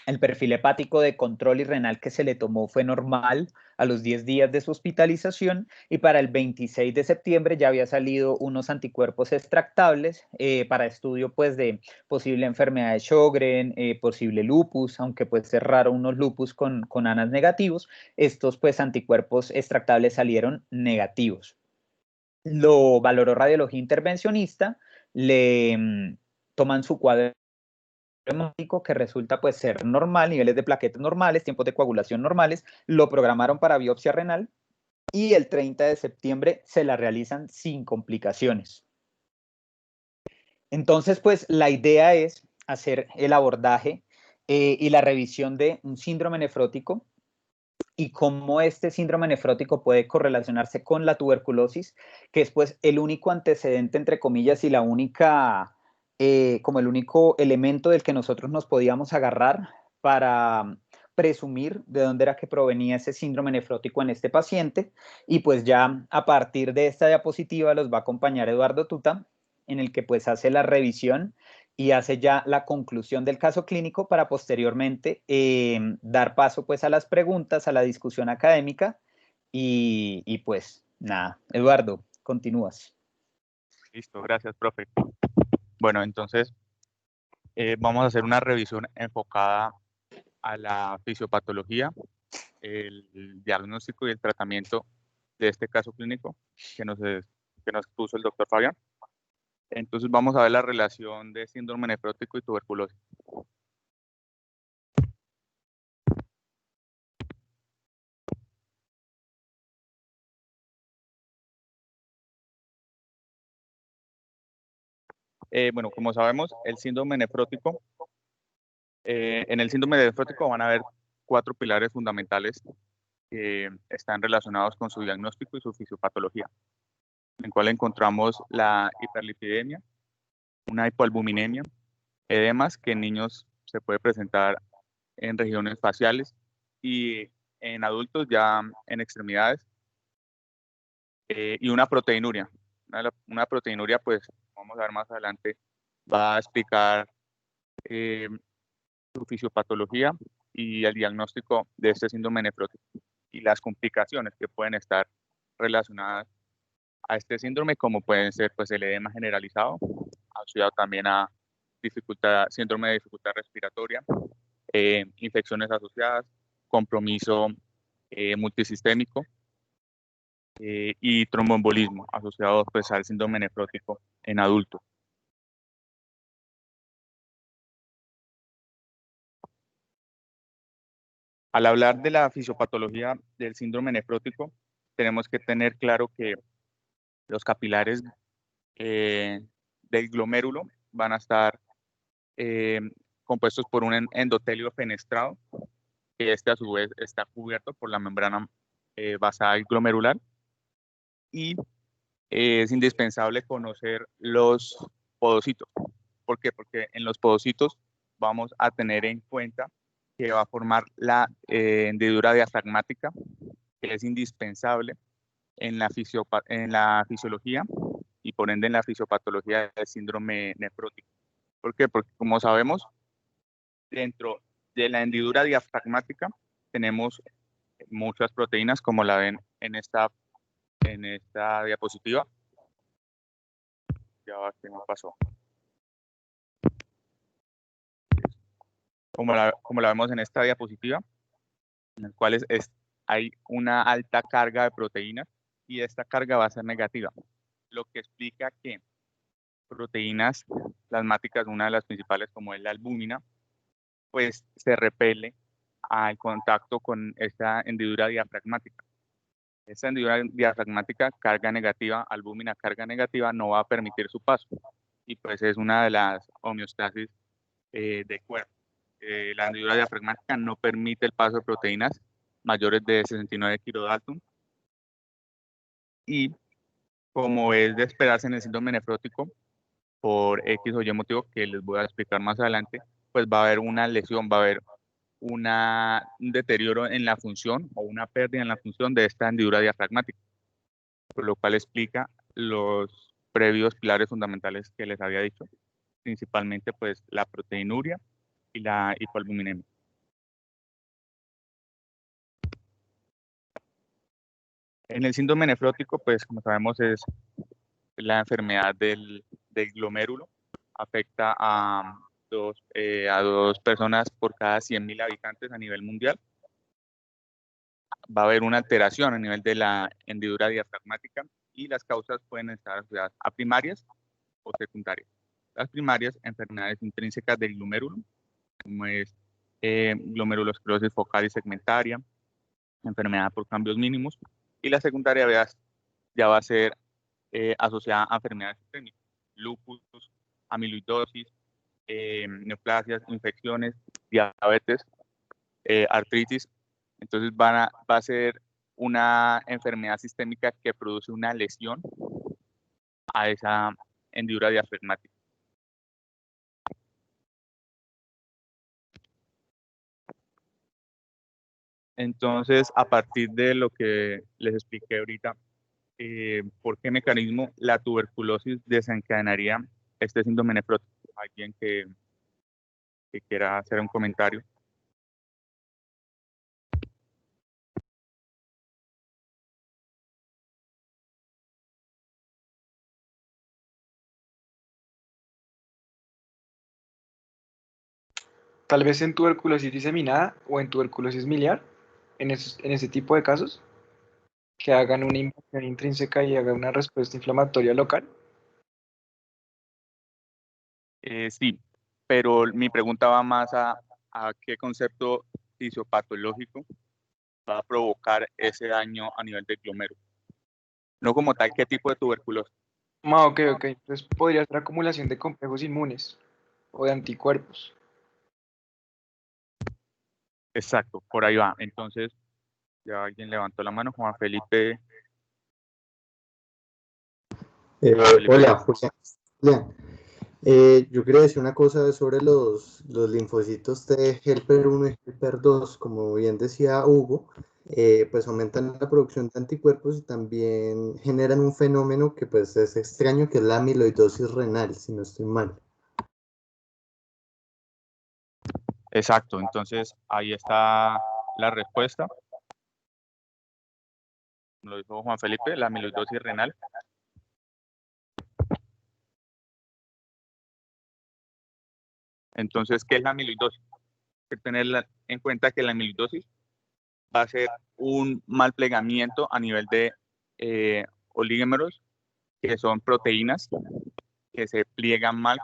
El perfil hepático de control y renal que se le tomó fue normal a los 10 días de su hospitalización y para el 26 de septiembre ya había salido unos anticuerpos extractables para estudio pues de posible enfermedad de Sjögren, posible lupus, aunque pues es raro unos lupus con ANAS negativos. Estos pues anticuerpos extractables salieron negativos. Lo valoró radiología intervencionista, le toman su cuadro hemático que resulta pues ser normal, niveles de plaquetas normales, tiempos de coagulación normales, lo programaron para biopsia renal y el 30 de septiembre se la realizan sin complicaciones. Entonces, pues la idea es hacer el abordaje y la revisión de un síndrome nefrótico y cómo este síndrome nefrótico puede correlacionarse con la tuberculosis, que es pues el único antecedente, entre comillas, y la única, como el único elemento del que nosotros nos podíamos agarrar para presumir de dónde era que provenía ese síndrome nefrótico en este paciente. Y pues ya a partir de esta diapositiva los va a acompañar Eduardo Tuta, en el que pues hace la revisión y hace ya la conclusión del caso clínico para posteriormente dar paso pues a las preguntas, a la discusión académica y pues nada, Eduardo, continúas. Listo, gracias, profe. Bueno, entonces vamos a hacer una revisión enfocada a la fisiopatología, el diagnóstico y el tratamiento de este caso clínico que nos puso el doctor Fabián. Entonces vamos a ver la relación de síndrome nefrótico y tuberculosis. Bueno, como sabemos, el síndrome nefrótico, en el síndrome nefrótico van a haber 4 pilares fundamentales que están relacionados con su diagnóstico y su fisiopatología, en el cual encontramos la hiperlipidemia, una hipoalbuminemia, edemas que en niños se puede presentar en regiones faciales y en adultos ya en extremidades, y una proteinuria. Una proteinuria, pues vamos a ver más adelante, va a explicar su fisiopatología y el diagnóstico de este síndrome nefrótico y las complicaciones que pueden estar relacionadas a este síndrome, como pueden ser pues el edema generalizado, asociado también a síndrome de dificultad respiratoria, infecciones asociadas, compromiso multisistémico y tromboembolismo asociado pues al síndrome nefrótico en adultos. Al hablar de la fisiopatología del síndrome nefrótico, tenemos que tener claro que los capilares del glomérulo van a estar compuestos por un endotelio fenestrado, que a su vez está cubierto por la membrana basal glomerular. Y es indispensable conocer los podocitos. ¿Por qué? Porque en los podocitos vamos a tener en cuenta que va a formar la hendidura diafragmática, que es indispensable en la fisiología y por ende en la fisiopatología del síndrome nefrótico. ¿Por qué? Porque como sabemos, dentro de la hendidura diafragmática tenemos muchas proteínas, como la ven en esta diapositiva. Ya va, ¿qué me pasó? como la vemos en esta diapositiva, en las cuales hay una alta carga de proteínas y esta carga va a ser negativa, lo que explica que proteínas plasmáticas, una de las principales como es la albúmina, pues se repele al contacto con esta hendidura diafragmática. Esta hendidura diafragmática, carga negativa, albúmina, carga negativa, no va a permitir su paso. Y pues es una de las homeostasis de cuerpo. La hendidura diafragmática no permite el paso de proteínas mayores de 69 kilodalton. Y como es de esperarse en el síndrome nefrótico, por X o Y motivo que les voy a explicar más adelante, pues va a haber una lesión, va a haber un deterioro en la función o una pérdida en la función de esta hendidura diafragmática, por lo cual explica los previos pilares fundamentales que les había dicho, principalmente pues la proteinuria y la hipoalbuminemia. En el síndrome nefrótico, pues como sabemos es la enfermedad del glomérulo, afecta a dos personas por cada 100.000 habitantes a nivel mundial. Va a haber una alteración a nivel de la hendidura diafragmática y las causas pueden estar asociadas a primarias o secundarias. Las primarias, enfermedades intrínsecas del glomérulo, como es glomerulosclerosis focal y segmentaria, enfermedad por cambios mínimos, y la secundaria ya va a ser asociada a enfermedades sistémicas, lupus, amiloidosis, neoplasias, infecciones, diabetes, artritis. Entonces va a ser una enfermedad sistémica que produce una lesión a esa hendidura diafragmática. Entonces, a partir de lo que les expliqué ahorita, ¿por qué mecanismo la tuberculosis desencadenaría este síndrome nefrótico? ¿Alguien que quiera hacer un comentario? Tal vez en tuberculosis diseminada o en tuberculosis miliar, en ese tipo de casos, que hagan una infección intrínseca y hagan una respuesta inflamatoria local. Sí, pero mi pregunta va más a qué concepto fisiopatológico va a provocar ese daño a nivel del glomérulo. No como tal, qué tipo de tuberculosis. Ok. Entonces podría ser acumulación de complejos inmunes o de anticuerpos. Exacto, por ahí va. Entonces, ya alguien levantó la mano, Juan Felipe. Hola, Julián. Yo quería decir una cosa sobre los linfocitos T helper 1 y helper 2, como bien decía Hugo, pues aumentan la producción de anticuerpos y también generan un fenómeno que pues es extraño, que es la amiloidosis renal, si no estoy mal. Exacto, entonces ahí está la respuesta. Lo dijo Juan Felipe, la amiloidosis renal. Entonces, ¿qué es la amiloidosis? Hay que tener en cuenta que la amiloidosis va a ser un mal plegamiento a nivel de oligómeros, que son proteínas que se pliegan mal,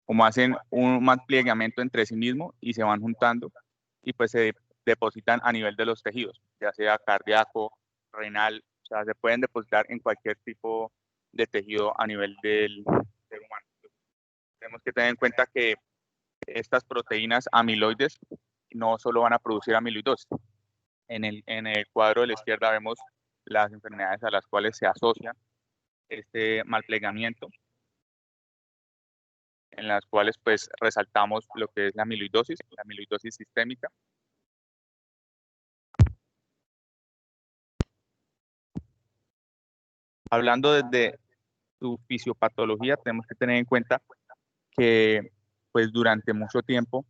como hacen un mal plegamiento entre sí mismos y se van juntando y pues se depositan a nivel de los tejidos, ya sea cardíaco, renal, o sea, se pueden depositar en cualquier tipo de tejido a nivel del ser humano. Tenemos que tener en cuenta que estas proteínas amiloides no solo van a producir amiloidosis. En el cuadro de la izquierda vemos las enfermedades a las cuales se asocia este mal plegamiento, en las cuales pues resaltamos lo que es la amiloidosis sistémica. Hablando desde su fisiopatología, tenemos que tener en cuenta que pues durante mucho tiempo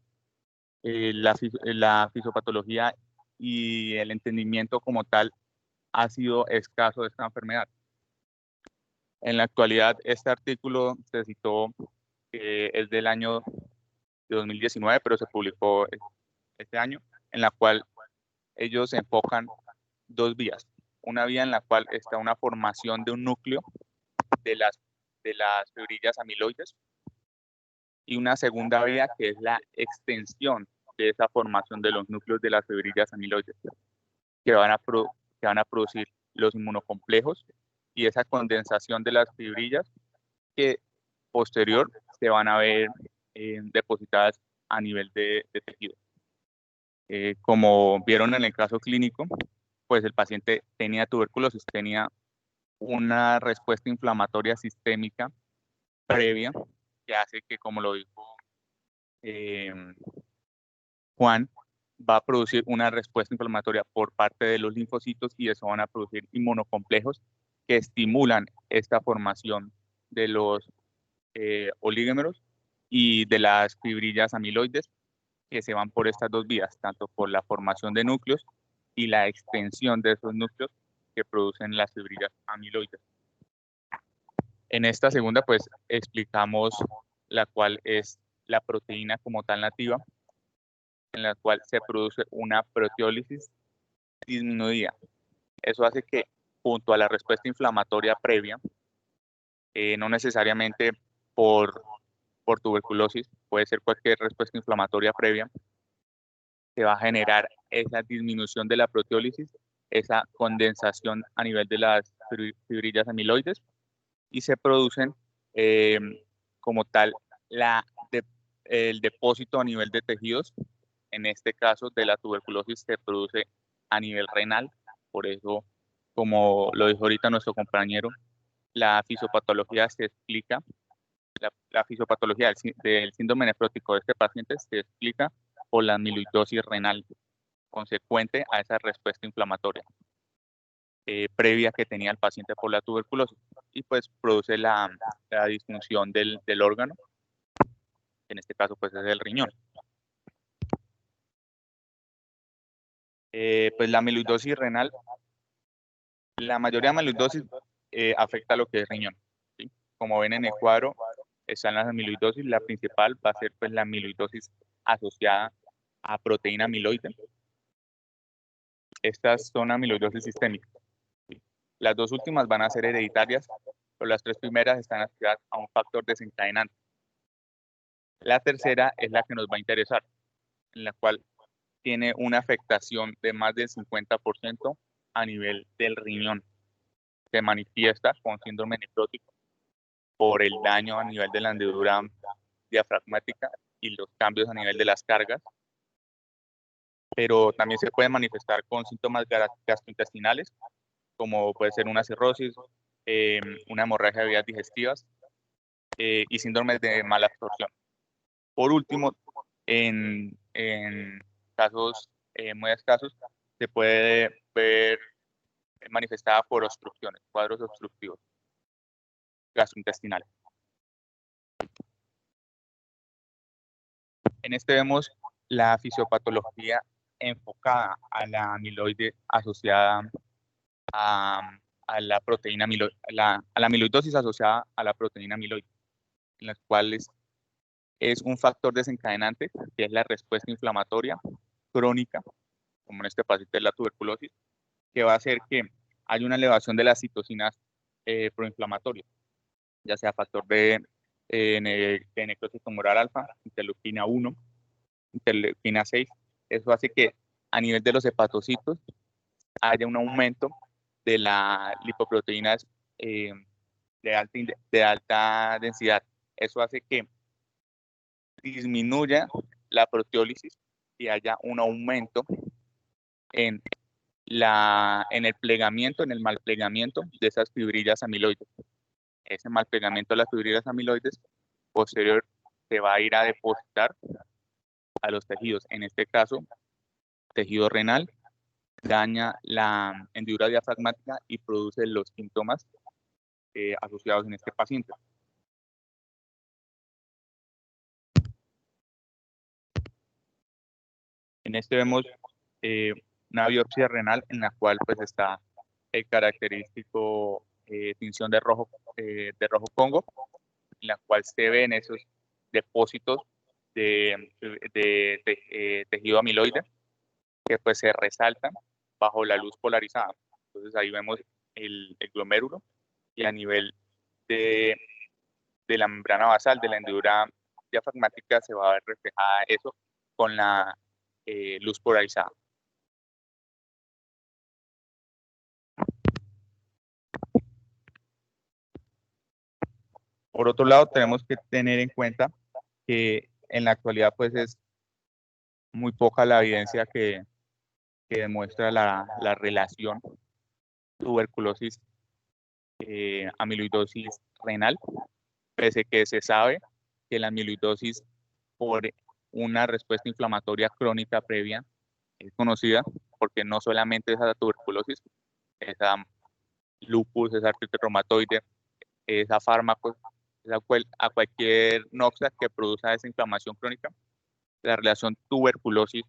la fisiopatología y el entendimiento como tal ha sido escaso de esta enfermedad. En la actualidad, este artículo se citó, es del año de 2019, pero se publicó este año, en la cual ellos enfocan dos vías. Una vía en la cual está una formación de un núcleo de las fibrillas amiloides, y una segunda vía que es la extensión de esa formación de los núcleos de las fibrillas amiloides, que van a producir los inmunocomplejos y esa condensación de las fibrillas que posterior se van a ver depositadas a nivel de tejido. Como vieron en el caso clínico, pues el paciente tenía tuberculosis, tenía una respuesta inflamatoria sistémica previa que hace que, como lo dijo Juan, va a producir una respuesta inflamatoria por parte de los linfocitos y eso van a producir inmunocomplejos que estimulan esta formación de los oligómeros y de las fibrillas amiloides, que se van por estas dos vías, tanto por la formación de núcleos y la extensión de esos núcleos que producen las fibrillas amiloides. En esta segunda, pues, explicamos la cual es la proteína como tal nativa, en la cual se produce una proteólisis disminuida. Eso hace que, junto a la respuesta inflamatoria previa, no necesariamente por tuberculosis, puede ser cualquier respuesta inflamatoria previa, se va a generar esa disminución de la proteólisis, esa condensación a nivel de las fibrillas amiloides, y se producen como tal el depósito a nivel de tejidos. En este caso de la tuberculosis se produce a nivel renal, por eso, como lo dijo ahorita nuestro compañero, la fisiopatología se explica, la fisiopatología del síndrome nefrótico de este paciente se explica por la amiloidosis renal consecuente a esa respuesta inflamatoria previa que tenía el paciente por la tuberculosis, y pues produce la disfunción del órgano, en este caso pues es el riñón. Pues la amiloidosis renal, la mayoría de amiloidosis afecta a lo que es riñón, ¿sí? Como ven en el cuadro, están las amiloidosis, la principal va a ser pues la amiloidosis asociada a proteína amiloide. Estas son amiloidosis sistémicas. ¿Sí? Las dos últimas van a ser hereditarias, pero las tres primeras están asociadas a un factor desencadenante. La tercera es la que nos va a interesar, en la cual tiene una afectación de más del 50% a nivel del riñón. Se manifiesta con síndrome nefrótico por el daño a nivel de la hendidura diafragmática y los cambios a nivel de las cargas, pero también se puede manifestar con síntomas gastrointestinales, como puede ser una cirrosis, una hemorragia de vías digestivas y síndromes de mala absorción. Por último, en casos muy escasos, se puede ver manifestada por obstrucciones, cuadros obstructivos gastrointestinales. En este vemos la fisiopatología enfocada a la amiloide asociada a la proteína amiloide, a la amiloidosis asociada a la proteína amiloide, en las cuales es un factor desencadenante, que es la respuesta inflamatoria crónica, como en este paciente de la tuberculosis, que va a hacer que haya una elevación de las citocinas proinflamatorias, ya sea factor de necrosis tumoral alfa, interleuquina 1, interleuquina 6. Eso hace que a nivel de los hepatocitos haya un aumento de las lipoproteínas de alta densidad. Eso hace que disminuya la proteólisis y haya un aumento en el plegamiento, en el malplegamiento de esas fibrillas amiloides. Ese malplegamiento de las fibrillas amiloides posterior se va a ir a depositar a los tejidos. En este caso, tejido renal, daña la hendidura diafragmática y produce los síntomas asociados en este paciente. En este vemos una biopsia renal en la cual pues está el característico tinción de rojo Congo, en la cual se ven esos depósitos tejido amiloide que pues se resaltan bajo la luz polarizada. Entonces ahí vemos el glomérulo y a nivel de la membrana basal, de la hendidura diafragmática, se va a ver reflejada eso con la luz polarizada. Por otro lado, tenemos que tener en cuenta que en la actualidad pues es muy poca la evidencia que demuestra la relación tuberculosis amiloidosis renal, pese que se sabe que la amiloidosis por una respuesta inflamatoria crónica previa es conocida, porque no solamente es la tuberculosis, es a lupus, es artritis reumatoide, es a fármacos, es a cualquier noxa que produzca esa inflamación crónica. La relación tuberculosis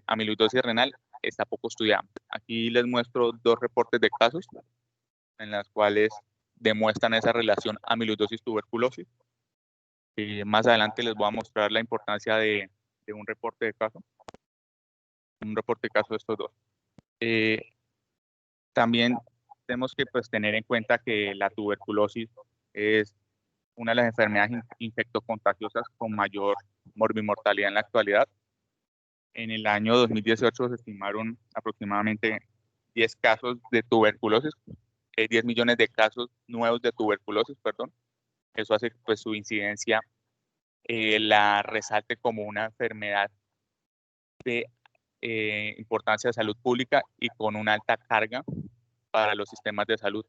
amiloidosis renal está poco estudiada. Aquí les muestro 2 reportes de casos en las cuales demuestran esa relación amiloidosis-tuberculosis. Más adelante les voy a mostrar la importancia de un reporte de caso. Un reporte de caso de estos 2. También tenemos que pues, tener en cuenta que la tuberculosis es una de las enfermedades infectocontagiosas con mayor morbimortalidad en la actualidad. En el año 2018 se estimaron aproximadamente 10 casos de tuberculosis, 10 millones de casos nuevos de tuberculosis, perdón. Eso hace que pues, su incidencia la resalte como una enfermedad de importancia de salud pública y con una alta carga para los sistemas de salud,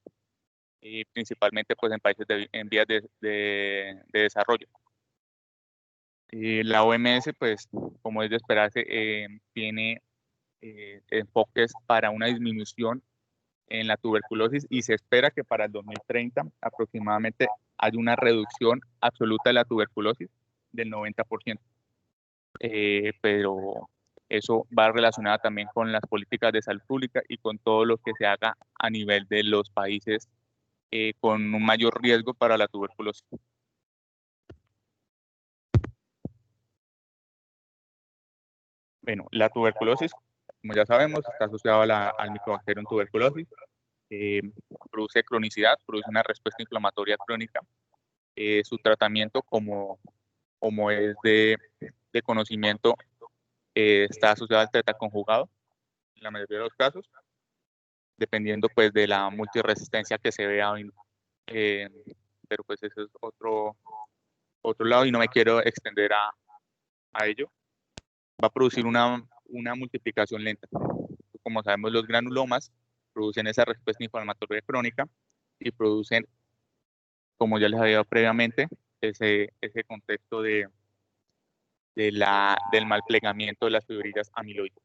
principalmente pues, en países en vías de desarrollo. La OMS, pues, como es de esperarse, tiene enfoques para una disminución en la tuberculosis y se espera que para el 2030 aproximadamente haya una reducción absoluta de la tuberculosis del 90%. Pero eso va relacionado también con las políticas de salud pública y con todo lo que se haga a nivel de los países con un mayor riesgo para la tuberculosis. Bueno, la tuberculosis, como ya sabemos, está asociada al micobacterium tuberculosis. Produce cronicidad, produce una respuesta inflamatoria crónica. Su tratamiento, como es de conocimiento, está asociado al tetaconjugado en la mayoría de los casos, dependiendo pues de la multiresistencia que se vea, pero pues eso es otro lado y no me quiero extender a ello. Va a producir una multiplicación lenta. Como sabemos, los granulomas producen esa respuesta inflamatoria crónica y producen, como ya les había dado previamente, ese contexto del mal plegamiento de las fibrillas amiloides.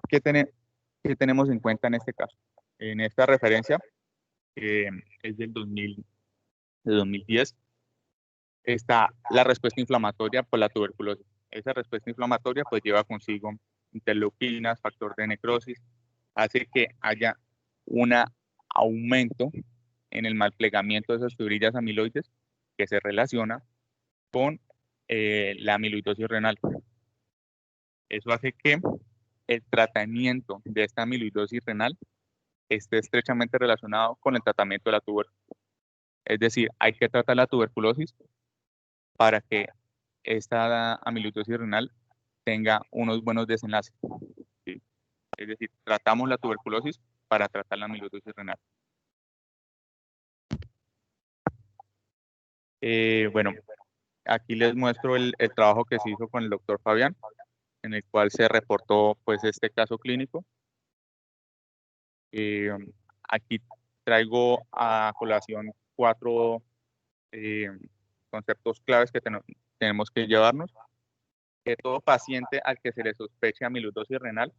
¿Qué tenemos en cuenta en este caso? En esta referencia, es del 2010, está la respuesta inflamatoria por la tuberculosis. Esa respuesta inflamatoria pues lleva consigo interleuquinas, factor de necrosis, hace que haya un aumento en el mal plegamiento de esas fibrillas amiloides que se relaciona con la amiloidosis renal. Eso hace que el tratamiento de esta amiloidosis renal esté estrechamente relacionado con el tratamiento de la tuberculosis. Es decir, hay que tratar la tuberculosis para que esta amiloidosis renal tenga unos buenos desenlaces. ¿Sí? Es decir, tratamos la tuberculosis para tratar la amiloidosis renal. Bueno, aquí les muestro el trabajo que se hizo con el doctor Fabián, en el cual se reportó pues este caso clínico. Aquí traigo a colación 4 conceptos claves que tenemos que llevarnos. Que todo paciente al que se le sospeche amiloidosis renal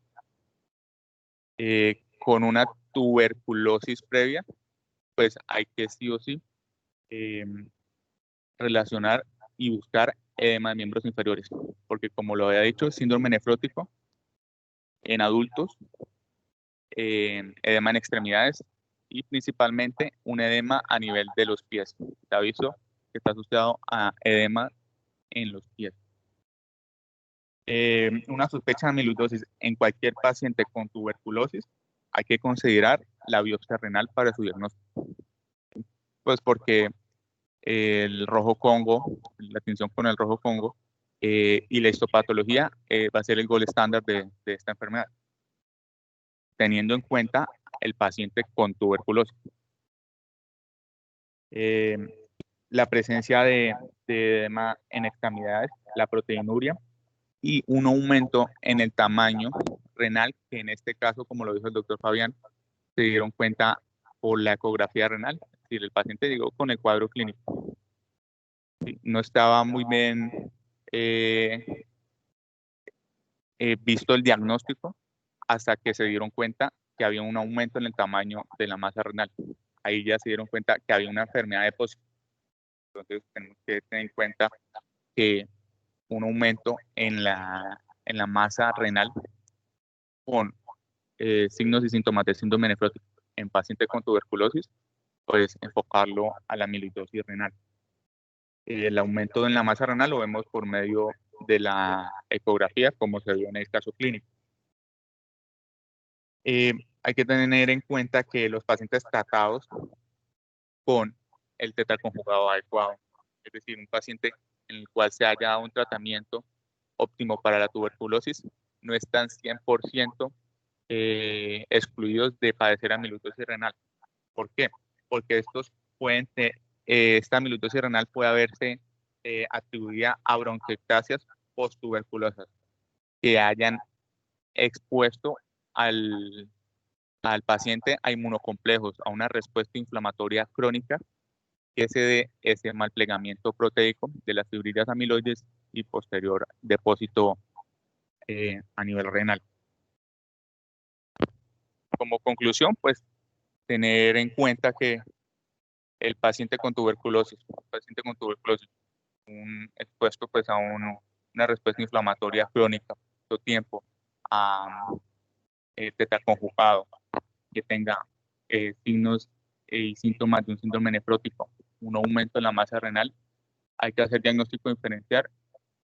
con una tuberculosis previa, pues hay que sí o sí relacionar y buscar edema de miembros inferiores, porque como lo había dicho, síndrome nefrótico en adultos, edema en extremidades, y principalmente un edema a nivel de los pies. Te aviso que está asociado a edema en los pies. Una sospecha de amiloidosis en cualquier paciente con tuberculosis, hay que considerar la biopsia renal para su diagnóstico. Pues porque el rojo Congo, la atención con el rojo Congo y la histopatología va a ser el gold estándar de esta enfermedad, teniendo en cuenta el paciente con tuberculosis. La presencia de edema en extremidades, la proteinuria y un aumento en el tamaño renal, que en este caso, como lo dijo el doctor Fabián, se dieron cuenta por la ecografía renal, es decir, el paciente llegó con el cuadro clínico. No estaba muy bien visto el diagnóstico hasta que se dieron cuenta que había un aumento en el tamaño de la masa renal. Ahí ya se dieron cuenta que había una enfermedad de Posse. Entonces tenemos que tener en cuenta que un aumento en la masa renal con signos y síntomas de síndrome nefrótico en pacientes con tuberculosis, pues enfocarlo a la amiloidosis renal. El aumento en la masa renal lo vemos por medio de la ecografía, como se vio en el caso clínico. Hay que tener en cuenta que los pacientes tratados con el tetraconjugado adecuado, es decir, un paciente en el cual se haya dado un tratamiento óptimo para la tuberculosis, no están 100% excluidos de padecer amiloidosis renal. ¿Por qué? Porque esta amiloidosis renal puede haberse atribuida a bronquiectasias posttuberculosas que hayan expuesto al paciente a inmunocomplejos, a una respuesta inflamatoria crónica que se dé ese mal plegamiento proteico de las fibrillas amiloides y posterior depósito a nivel renal. Como conclusión, pues tener en cuenta que el paciente con tuberculosis, expuesto pues a una respuesta inflamatoria crónica todo tiempo, a tetraconjugado, que tenga signos y síntomas de un síndrome nefrótico, un aumento en la masa renal, hay que hacer diagnóstico diferencial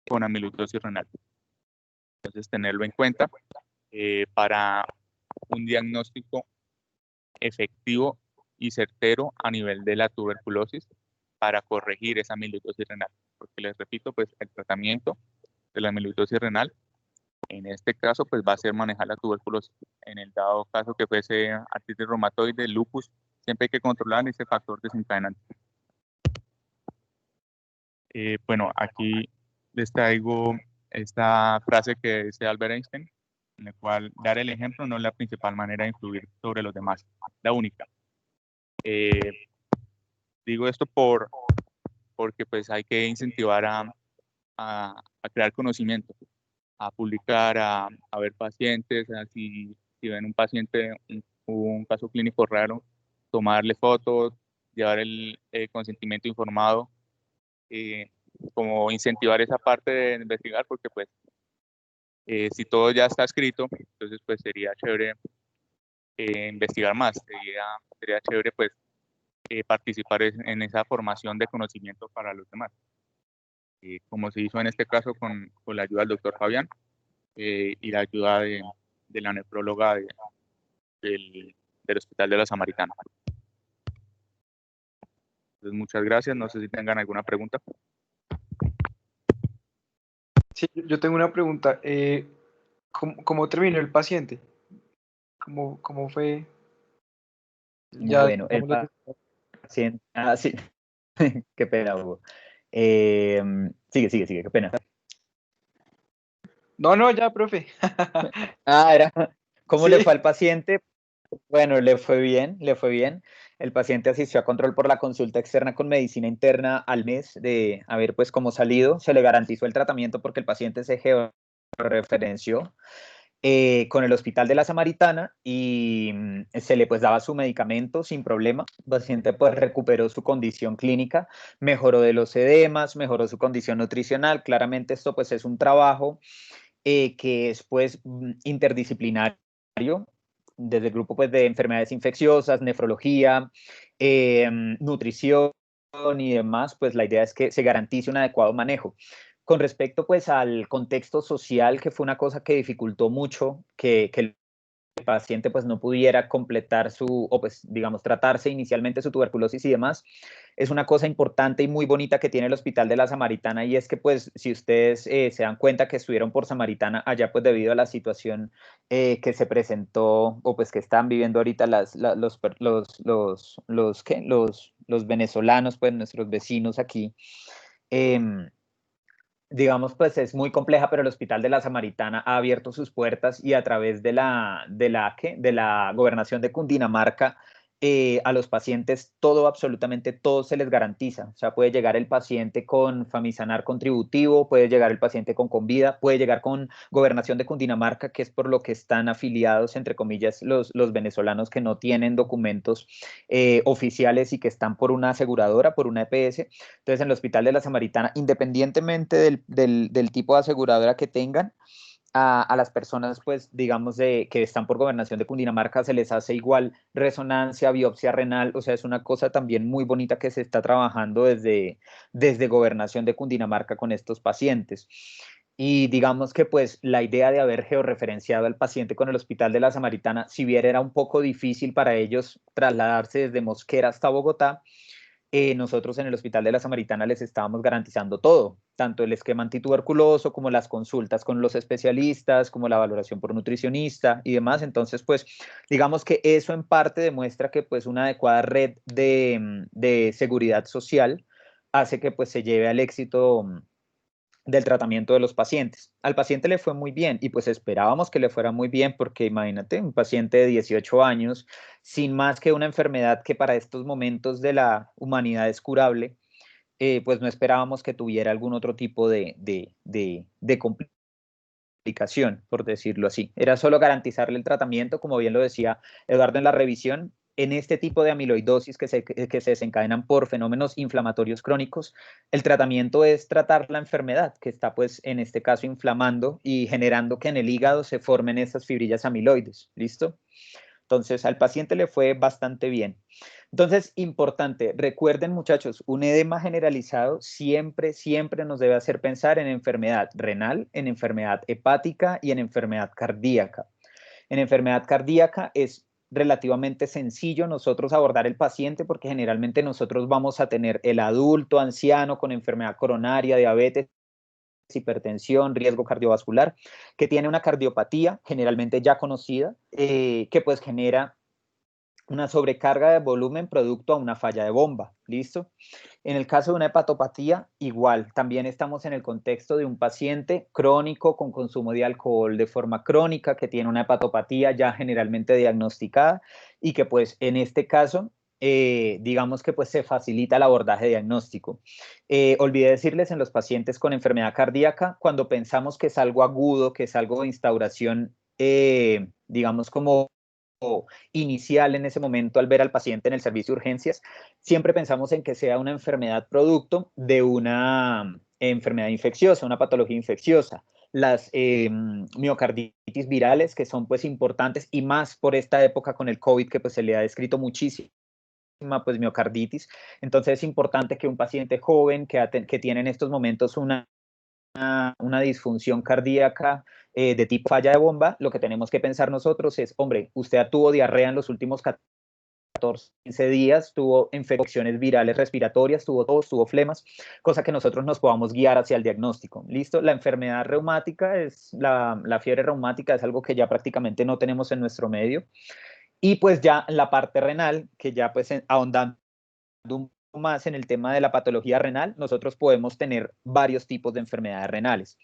con amiloidosis renal. Entonces, tenerlo en cuenta para un diagnóstico efectivo y certero a nivel de la tuberculosis para corregir esa amiloidosis renal. Porque les repito, pues el tratamiento de la amiloidosis renal, en este caso, pues va a ser manejar la tuberculosis. En el dado caso que fuese artritis reumatoide, lupus, siempre hay que controlar ese factor desencadenante. Bueno, aquí les traigo esta frase que dice Albert Einstein, en la cual dar el ejemplo no es la principal manera de influir sobre los demás, la única. Digo esto porque pues hay que incentivar a crear conocimiento, a publicar, a ver pacientes, si ven un paciente, un caso clínico raro, tomarle fotos, llevar el consentimiento informado, como incentivar esa parte de investigar, porque pues si todo ya está escrito, entonces pues sería chévere investigar más, sería chévere pues participar en esa formación de conocimiento para los demás. Como se hizo en este caso con la ayuda del doctor Fabián y la ayuda de la nefróloga del Hospital de la Samaritana. Entonces, muchas gracias. No sé si tengan alguna pregunta. Sí, yo tengo una pregunta. ¿Cómo terminó el paciente? ¿Cómo fue? Ya, Bueno, el paciente... sí. Qué pena, Hugo. Sigue, qué pena. No, ya, profe. ¿Cómo Sí. le fue al paciente? Bueno, le fue bien. El paciente asistió a control por la consulta externa con medicina interna al mes de haber pues como salido. Se le garantizó el tratamiento porque el paciente se georreferenció con el Hospital de la Samaritana y se le pues daba su medicamento sin problema. El paciente pues recuperó su condición clínica, mejoró de los edemas, mejoró su condición nutricional. Claramente esto pues es un trabajo que es pues interdisciplinario. desde el grupo pues, de enfermedades infecciosas, nefrología, nutrición y demás, pues la idea es que se garantice un adecuado manejo. Con respecto pues al contexto social, que fue una cosa que dificultó mucho que el paciente pues no pudiera completar o pues digamos tratarse inicialmente su tuberculosis y demás, es una cosa importante y muy bonita que tiene el Hospital de la Samaritana, y es que pues si ustedes se dan cuenta que estuvieron por Samaritana allá pues debido a la situación que se presentó o pues que están viviendo ahorita los venezolanos, pues nuestros vecinos aquí, digamos, pues es muy compleja, pero el Hospital de la Samaritana ha abierto sus puertas y a través de la Gobernación de Cundinamarca, a los pacientes todo, absolutamente todo se les garantiza. O sea, puede llegar el paciente con Famisanar contributivo, puede llegar el paciente con Convida, puede llegar con Gobernación de Cundinamarca, que es por lo que están afiliados, entre comillas, los venezolanos que no tienen documentos oficiales y que están por una aseguradora, por una EPS. Entonces, en el Hospital de la Samaritana, independientemente del tipo de aseguradora que tengan, a las personas, pues, digamos, que están por Gobernación de Cundinamarca, se les hace igual resonancia, biopsia renal. O sea, es una cosa también muy bonita que se está trabajando desde Gobernación de Cundinamarca con estos pacientes. Y digamos que pues la idea de haber georreferenciado al paciente con el Hospital de la Samaritana, si bien era un poco difícil para ellos trasladarse desde Mosquera hasta Bogotá, nosotros en el Hospital de la Samaritana les estábamos garantizando todo, tanto el esquema antituberculoso como las consultas con los especialistas, como la valoración por nutricionista y demás. Entonces, pues, digamos que eso en parte demuestra que pues una adecuada red de seguridad social hace que pues se lleve al éxito del tratamiento de los pacientes. Al paciente le fue muy bien y pues esperábamos que le fuera muy bien porque imagínate, un paciente de 18 años sin más que una enfermedad que para estos momentos de la humanidad es curable, pues no esperábamos que tuviera algún otro tipo de complicación, por decirlo así. Era solo garantizarle el tratamiento, como bien lo decía Eduardo en la revisión. En este tipo de amiloidosis que se desencadenan por fenómenos inflamatorios crónicos, el tratamiento es tratar la enfermedad que está, pues, en este caso, inflamando y generando que en el hígado se formen esas fibrillas amiloides. ¿Listo? Entonces, al paciente le fue bastante bien. Entonces, importante, recuerden, muchachos, un edema generalizado siempre, siempre nos debe hacer pensar en enfermedad renal, en enfermedad hepática y en enfermedad cardíaca. En enfermedad cardíaca es relativamente sencillo nosotros abordar el paciente porque generalmente nosotros vamos a tener el adulto anciano con enfermedad coronaria, diabetes, hipertensión, riesgo cardiovascular, que tiene una cardiopatía generalmente ya conocida, que pues genera una sobrecarga de volumen producto a una falla de bomba. ¿Listo? En el caso de una hepatopatía, igual, también estamos en el contexto de un paciente crónico con consumo de alcohol de forma crónica, que tiene una hepatopatía ya generalmente diagnosticada y que pues en este caso, digamos que pues se facilita el abordaje diagnóstico. Olvidé decirles, en los pacientes con enfermedad cardíaca, cuando pensamos que es algo agudo, que es algo de instauración, digamos como inicial en ese momento al ver al paciente en el servicio de urgencias, siempre pensamos en que sea una enfermedad producto de una enfermedad infecciosa, una patología infecciosa. Las miocarditis virales, que son pues importantes y más por esta época con el COVID, que pues se le ha descrito muchísimo pues miocarditis. Entonces es importante que un paciente joven que tiene en estos momentos una disfunción cardíaca de tipo falla de bomba, lo que tenemos que pensar nosotros es, hombre, usted tuvo diarrea en los últimos 14, 15 días, tuvo infecciones virales respiratorias, tuvo tos, tuvo flemas, cosa que nosotros nos podamos guiar hacia el diagnóstico. ¿Listo? La enfermedad reumática, la fiebre reumática es algo que ya prácticamente no tenemos en nuestro medio. Y pues ya la parte renal, que ya pues ahondando un poco más en el tema de la patología renal, nosotros podemos tener varios tipos de enfermedades renales.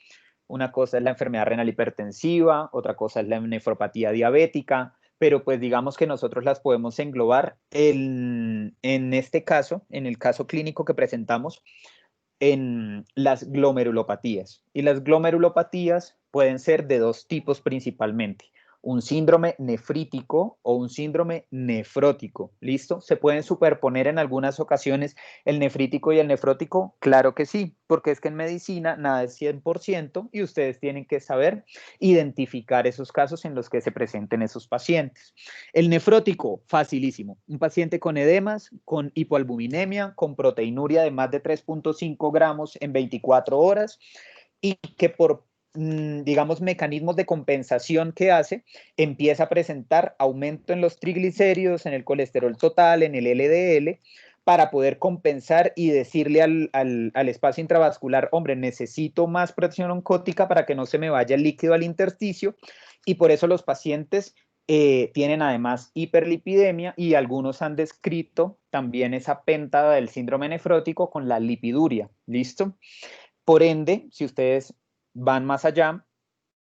Una cosa es la enfermedad renal hipertensiva, otra cosa es la nefropatía diabética, pero pues digamos que nosotros las podemos englobar en este caso, en el caso clínico que presentamos, en las glomerulopatías. Y las glomerulopatías pueden ser de dos tipos principalmente. un síndrome nefrítico o un síndrome nefrótico. ¿Listo? ¿Se pueden superponer en algunas ocasiones el nefrítico y el nefrótico? Claro que sí, porque es que en medicina nada es 100% y ustedes tienen que saber identificar esos casos en los que se presenten esos pacientes. El nefrótico, facilísimo. Un paciente con edemas, con hipoalbuminemia, con proteinuria de más de 3.5 gramos en 24 horas y que por digamos, mecanismos de compensación que hace, empieza a presentar aumento en los triglicéridos, en el colesterol total, en el LDL, para poder compensar y decirle al espacio intravascular, hombre, necesito más presión oncótica para que no se me vaya el líquido al intersticio, y por eso los pacientes tienen además hiperlipidemia y algunos han descrito también esa pentada del síndrome nefrótico con la lipiduria, ¿listo? Por ende, si ustedes van más allá,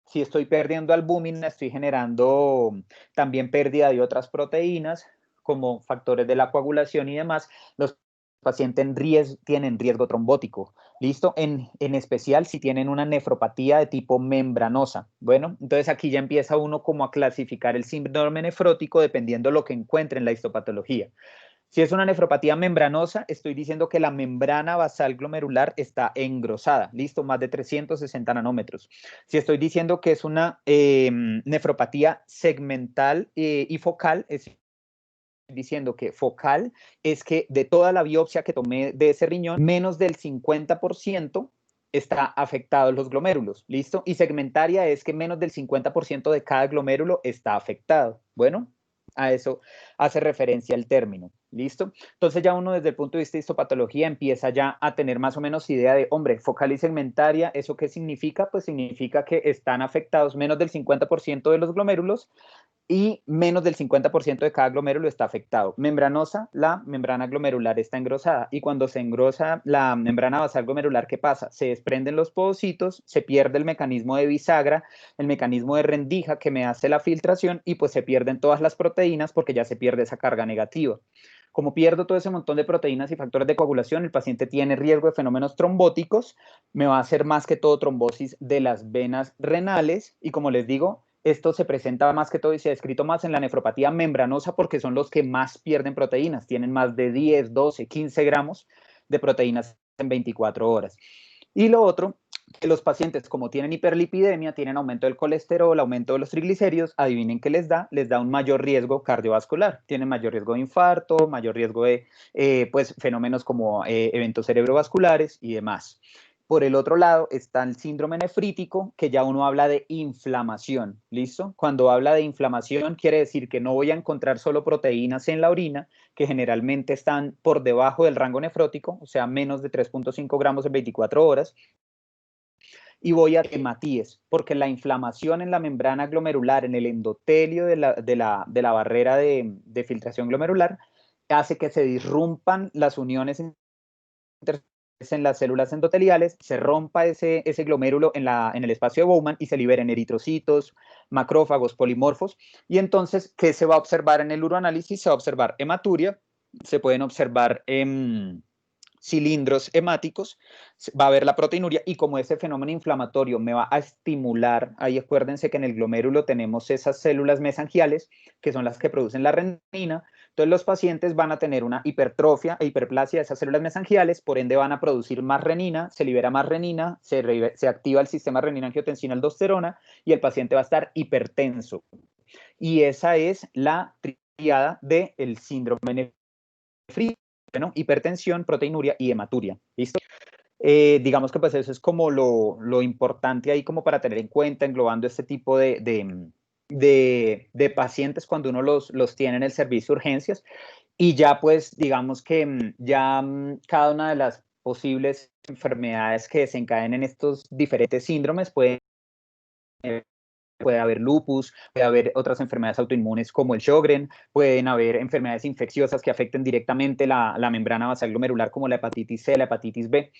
si estoy perdiendo albúmina, estoy generando también pérdida de otras proteínas, como factores de la coagulación y demás, los pacientes tienen riesgo trombótico, ¿listo? En especial si tienen una nefropatía de tipo membranosa. Bueno, entonces aquí ya empieza uno como a clasificar el síndrome nefrótico dependiendo de lo que encuentre en la histopatología. Si es una nefropatía membranosa, estoy diciendo que la membrana basal glomerular está engrosada, listo, más de 360 nanómetros. Si estoy diciendo que es una nefropatía segmental y focal, es diciendo que focal es que de toda la biopsia que tomé de ese riñón, menos del 50% está afectado los glomérulos, ¿listo? Y segmentaria es que menos del 50% de cada glomérulo está afectado. Bueno, a eso hace referencia el término, ¿listo? Entonces ya uno desde el punto de vista de histopatología empieza ya a tener más o menos idea de, hombre, focal y segmentaria, ¿eso qué significa? Pues significa que están afectados menos del 50% de los glomérulos y menos del 50% de cada glomérulo está afectado. Membranosa, la membrana glomerular está engrosada y cuando se engrosa la membrana basal glomerular, ¿qué pasa? Se desprenden los podocitos, se pierde el mecanismo de bisagra, el mecanismo de rendija que me hace la filtración y pues se pierden todas las proteínas porque ya se pierde esa carga negativa. Como pierdo todo ese montón de proteínas y factores de coagulación, el paciente tiene riesgo de fenómenos trombóticos, me va a hacer más que todo trombosis de las venas renales y como les digo, esto se presenta más que todo y se ha descrito más en la nefropatía membranosa porque son los que más pierden proteínas, tienen más de 10, 12, 15 gramos de proteínas en 24 horas. Y lo otro, que los pacientes como tienen hiperlipidemia, tienen aumento del colesterol, aumento de los triglicéridos, adivinen qué les da un mayor riesgo cardiovascular, tienen mayor riesgo de infarto, mayor riesgo de pues, fenómenos como eventos cerebrovasculares y demás. Por el otro lado está el síndrome nefrítico, que ya uno habla de inflamación, ¿listo? Cuando habla de inflamación quiere decir que no voy a encontrar solo proteínas en la orina, que generalmente están por debajo del rango nefrótico, o sea, menos de 3.5 gramos en 24 horas, y voy a hematíes, porque la inflamación en la membrana glomerular, en el endotelio de la barrera de filtración glomerular, hace que se disrumpan las uniones en las células endoteliales, se rompa ese glomérulo en el espacio de Bowman y se liberen eritrocitos, macrófagos, polimorfos. Y entonces, ¿qué se va a observar en el uroanálisis? Se va a observar hematuria, se pueden observar cilindros hemáticos, va a haber la proteinuria y como ese fenómeno inflamatorio me va a estimular, ahí acuérdense que en el glomérulo tenemos esas células mesangiales que son las que producen la renina, entonces los pacientes van a tener una hipertrofia e hiperplasia de esas células mesangiales, por ende van a producir más renina, se libera más renina, se activa el sistema renina-angiotensina-aldosterona y el paciente va a estar hipertenso. Y esa es la triada del síndrome nefrítico. Bueno, hipertensión, proteinuria y hematuria, ¿listo? Digamos que pues eso es como lo importante ahí como para tener en cuenta, englobando este tipo de pacientes cuando uno los tiene en el servicio de urgencias y ya pues digamos que ya cada una de las posibles enfermedades que desencadenen estos diferentes síndromes puede haber lupus, puede haber otras enfermedades autoinmunes como el Sjögren, pueden haber enfermedades infecciosas que afecten directamente la membrana basal glomerular como la hepatitis C, la hepatitis B.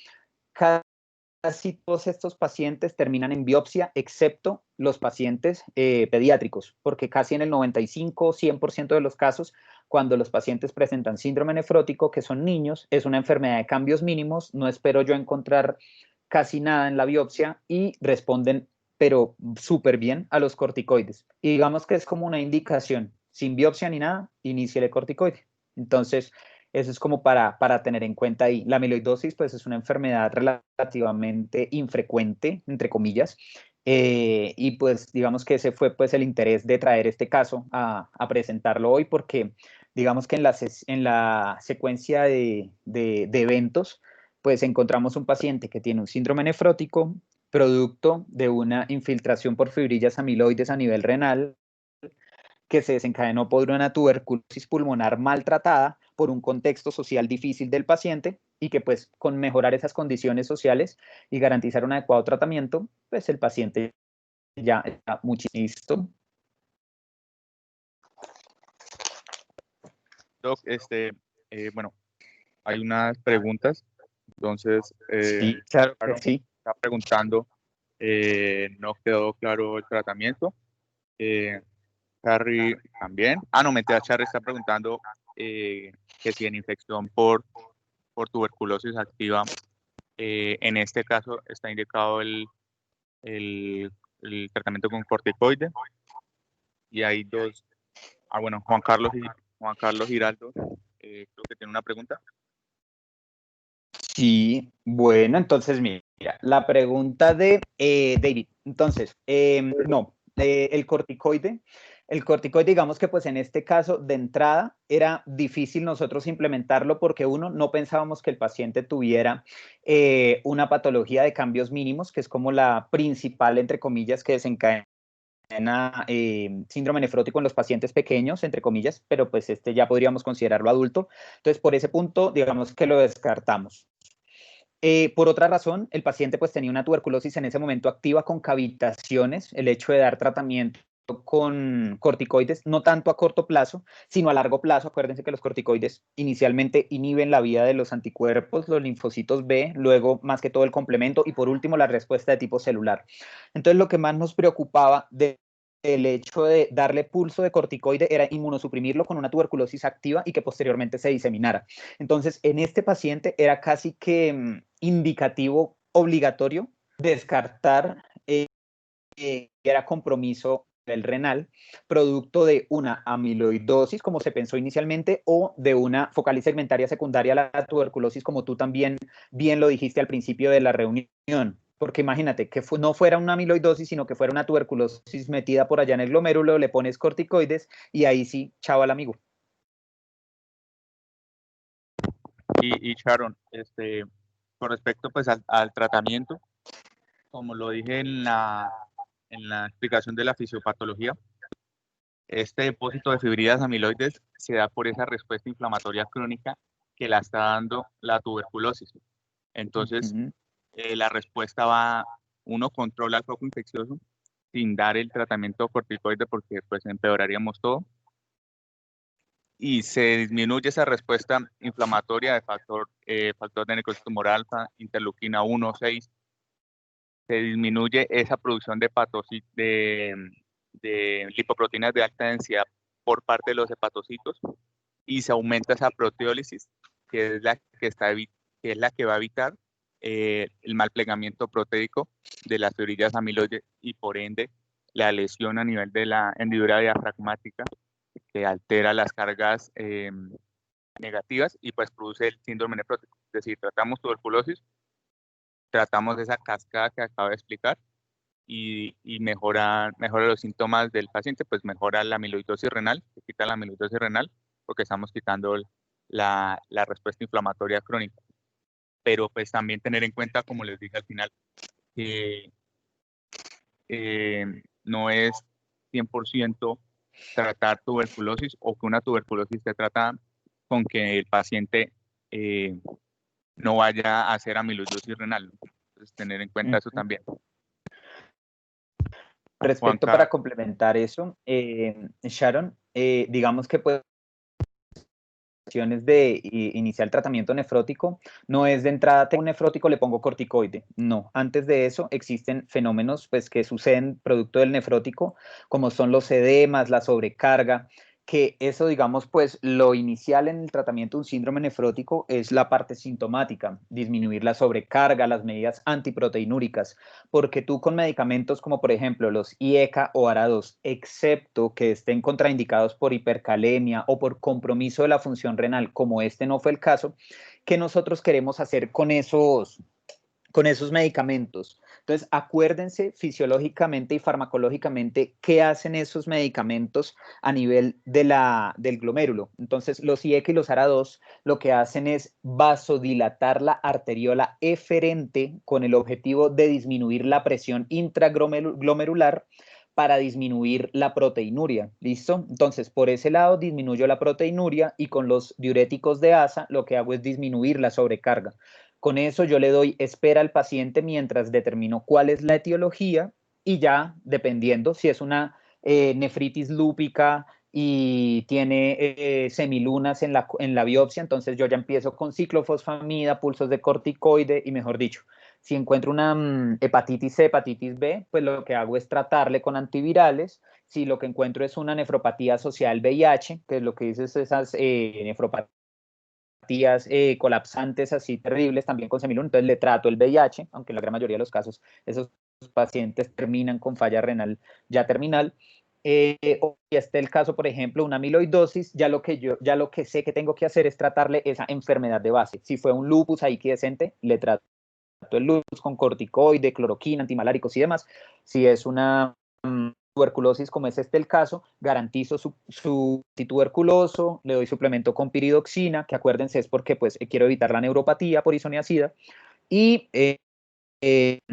Casi todos estos pacientes terminan en biopsia, excepto los pacientes pediátricos, porque casi en el 95-100% de los casos, cuando los pacientes presentan síndrome nefrótico, que son niños, es una enfermedad de cambios mínimos, no espero yo encontrar casi nada en la biopsia y responden pero súper bien a los corticoides. Y digamos que es como una indicación, sin biopsia ni nada, inicie el corticoide. Entonces, eso es como para tener en cuenta ahí. La amiloidosis, pues, es una enfermedad relativamente infrecuente, entre comillas, y pues digamos que ese fue pues el interés de traer este caso a presentarlo hoy, porque digamos que en la secuencia de eventos, pues encontramos un paciente que tiene un síndrome nefrótico producto de una infiltración por fibrillas amiloides a nivel renal, que se desencadenó por una tuberculosis pulmonar maltratada, por un contexto social difícil del paciente, y que pues con mejorar esas condiciones sociales y garantizar un adecuado tratamiento, pues el paciente ya está muchísimo listo. Doc, bueno, hay unas preguntas, entonces, Sí, claro que Aaron sí. está preguntando, no quedó claro el tratamiento. Harry también. Ah, no, mentira, Charry está preguntando que si en infección por tuberculosis activa, en este caso está indicado el tratamiento con corticoide. Y hay dos. Ah, bueno, Juan Carlos Giraldo, creo que tiene una pregunta. Sí, bueno, entonces mira, la pregunta de David. Entonces, no, el corticoide, digamos que pues en este caso de entrada era difícil nosotros implementarlo porque uno, no pensábamos que el paciente tuviera una patología de cambios mínimos, que es como la principal, entre comillas, que desencadena síndrome nefrótico en los pacientes pequeños, entre comillas, pero pues ya podríamos considerarlo adulto. Entonces, por ese punto, digamos que lo descartamos. Por otra razón, el paciente pues tenía una tuberculosis en ese momento activa con cavitaciones. El hecho de dar tratamiento con corticoides, no tanto a corto plazo, sino a largo plazo. Acuérdense que los corticoides inicialmente inhiben la vía de los anticuerpos, los linfocitos B, luego más que todo el complemento y por último la respuesta de tipo celular. Entonces lo que más nos preocupaba el hecho de darle pulso de corticoide era inmunosuprimirlo con una tuberculosis activa y que posteriormente se diseminara. Entonces, en este paciente era casi que indicativo obligatorio descartar que era compromiso del renal, producto de una amiloidosis, como se pensó inicialmente, o de una focal segmentaria secundaria a la tuberculosis, como tú también bien lo dijiste al principio de la reunión. Porque imagínate que no fuera una amiloidosis, sino que fuera una tuberculosis metida por allá en el glomérulo, le pones corticoides y ahí sí, chao al amigo. Y Sharon, con respecto pues al tratamiento, como lo dije en la explicación de la fisiopatología, este depósito de fibrillas amiloides se da por esa respuesta inflamatoria crónica que la está dando la tuberculosis. Entonces, la respuesta va, uno controla el foco infeccioso sin dar el tratamiento corticoide porque pues empeoraríamos todo. Y se disminuye esa respuesta inflamatoria de factor de necrosis tumoral alfa, interleuquina 1, 6. Se disminuye esa producción de lipoproteínas de alta densidad por parte de los hepatocitos y se aumenta esa proteólisis, que es la que va a evitar el mal plegamiento proteico de las fibrillas amiloides y por ende la lesión a nivel de la hendidura diafragmática que altera las cargas negativas y pues produce el síndrome nefrótico. Es decir, tratamos tuberculosis, tratamos esa cascada que acabo de explicar y mejora los síntomas del paciente, pues mejora la amiloidosis renal, se quita la amiloidosis renal porque estamos quitando la respuesta inflamatoria crónica. Pero pues también tener en cuenta, como les dije al final, que no es 100% tratar tuberculosis o que una tuberculosis se trata con que el paciente no vaya a hacer amiloidosis renal. Entonces, tener en cuenta eso también. Respecto para complementar eso, Sharon, digamos que pues de iniciar el tratamiento nefrótico no es de entrada, tengo un nefrótico, le pongo corticoide. No, antes de eso existen fenómenos pues, que suceden producto del nefrótico, como son los edemas, la sobrecarga, que eso, digamos, pues lo inicial en el tratamiento de un síndrome nefrótico es la parte sintomática, disminuir la sobrecarga, las medidas antiproteinúricas, porque tú con medicamentos como por ejemplo los IECA o ARA2, excepto que estén contraindicados por hipercalemia o por compromiso de la función renal, como este no fue el caso, ¿qué nosotros queremos hacer con esos medicamentos? Entonces, acuérdense fisiológicamente y farmacológicamente qué hacen esos medicamentos a nivel del glomérulo. Entonces, los IECA y los ARA2 lo que hacen es vasodilatar la arteriola eferente con el objetivo de disminuir la presión intraglomerular para disminuir la proteinuria, ¿listo? Entonces, por ese lado disminuyo la proteinuria y con los diuréticos de ASA lo que hago es disminuir la sobrecarga. Con eso yo le doy espera al paciente mientras determino cuál es la etiología y ya, dependiendo si es una nefritis lúpica y tiene semilunas en la biopsia, entonces yo ya empiezo con ciclofosfamida, pulsos de corticoide y mejor dicho, si encuentro una hepatitis C, hepatitis B, pues lo que hago es tratarle con antivirales. Si lo que encuentro es una nefropatía asociada al VIH, que es lo que dices esas nefropatías colapsantes así terribles, también con semiluna, entonces le trato el VIH, aunque en la gran mayoría de los casos esos pacientes terminan con falla renal ya terminal. O si este el caso, por ejemplo, una amiloidosis, ya lo que sé que tengo que hacer es tratarle esa enfermedad de base. Si fue un lupus ahí quiescente, le trato el lupus con corticoide, cloroquina, antimaláricos y demás. Si es una tuberculosis, como es este el caso, garantizo su tuberculoso, le doy suplemento con piridoxina, que acuérdense es porque pues quiero evitar la neuropatía por isoniazida, y le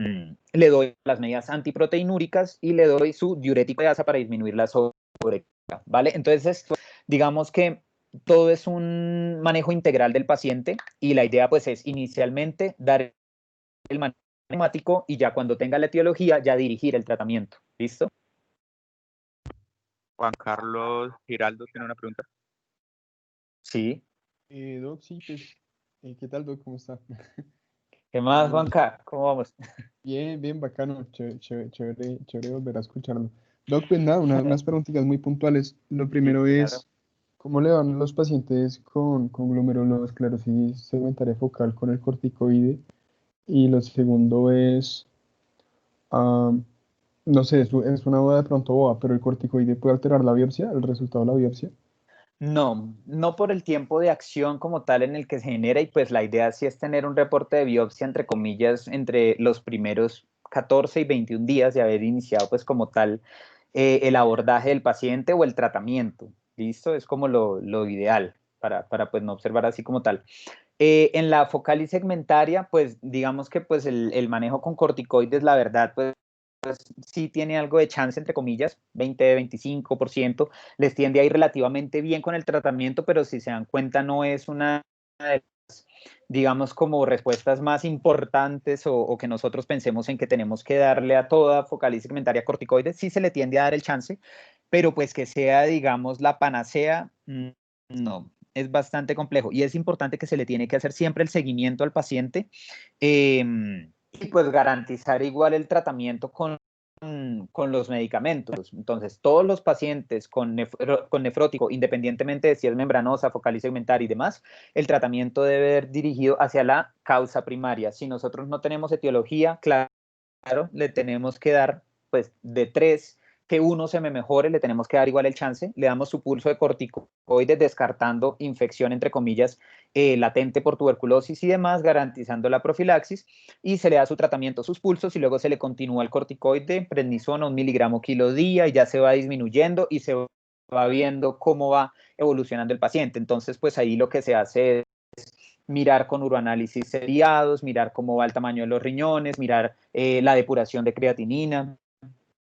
doy las medidas antiproteinúricas y le doy su diurético de ASA para disminuir la sobrecarga, ¿vale? Entonces, digamos que todo es un manejo integral del paciente y la idea pues es inicialmente dar el manejo neumático y ya cuando tenga la etiología ya dirigir el tratamiento, ¿listo? Juan Carlos Giraldo tiene una pregunta. Sí. Doc, sí, pues, ¿qué tal, Doc? ¿Cómo está? ¿Qué más, Juanca? ¿Cómo vamos? Bien, bien, bacano, chévere volver a escucharlo. Doc, pues nada, unas preguntitas muy puntuales. Lo primero Sí, es, claro. ¿cómo le van los pacientes con glomerulosclerosis segmentaria focal con el corticoide? Y lo segundo es, no sé, es una duda de pronto boba, pero ¿el corticoide puede alterar la biopsia, el resultado de la biopsia? No, no por el tiempo de acción como tal en el que se genera y pues la idea sí es tener un reporte de biopsia entre comillas entre los primeros 14 y 21 días de haber iniciado pues como tal el abordaje del paciente o el tratamiento, ¿listo? Es como lo ideal para pues no observar así como tal. En la focal y segmentaria pues digamos que pues el manejo con corticoides la verdad pues sí tiene algo de chance, entre comillas, 20-25%, les tiende a ir relativamente bien con el tratamiento, pero si se dan cuenta no es una de las, digamos, como respuestas más importantes o que nosotros pensemos en que tenemos que darle a toda focal y segmentaria corticoides, sí se le tiende a dar el chance, pero pues que sea, digamos, la panacea, no, es bastante complejo y es importante que se le tiene que hacer siempre el seguimiento al paciente. Y pues garantizar igual el tratamiento con los medicamentos. Entonces, todos los pacientes con nefrótico, independientemente de si es membranosa, focal y segmentaria y demás, el tratamiento debe ir dirigido hacia la causa primaria. Si nosotros no tenemos etiología, claro, le tenemos que dar, pues, de 3 que uno se me mejore, le tenemos que dar igual el chance, le damos su pulso de corticoides descartando infección, entre comillas, latente por tuberculosis y demás, garantizando la profilaxis, y se le da su tratamiento, sus pulsos, y luego se le continúa el corticoide, prednisona, 1 miligramo kilo día, y ya se va disminuyendo y se va viendo cómo va evolucionando el paciente. Entonces, pues ahí lo que se hace es mirar con uroanálisis seriados, mirar cómo va el tamaño de los riñones, mirar la depuración de creatinina.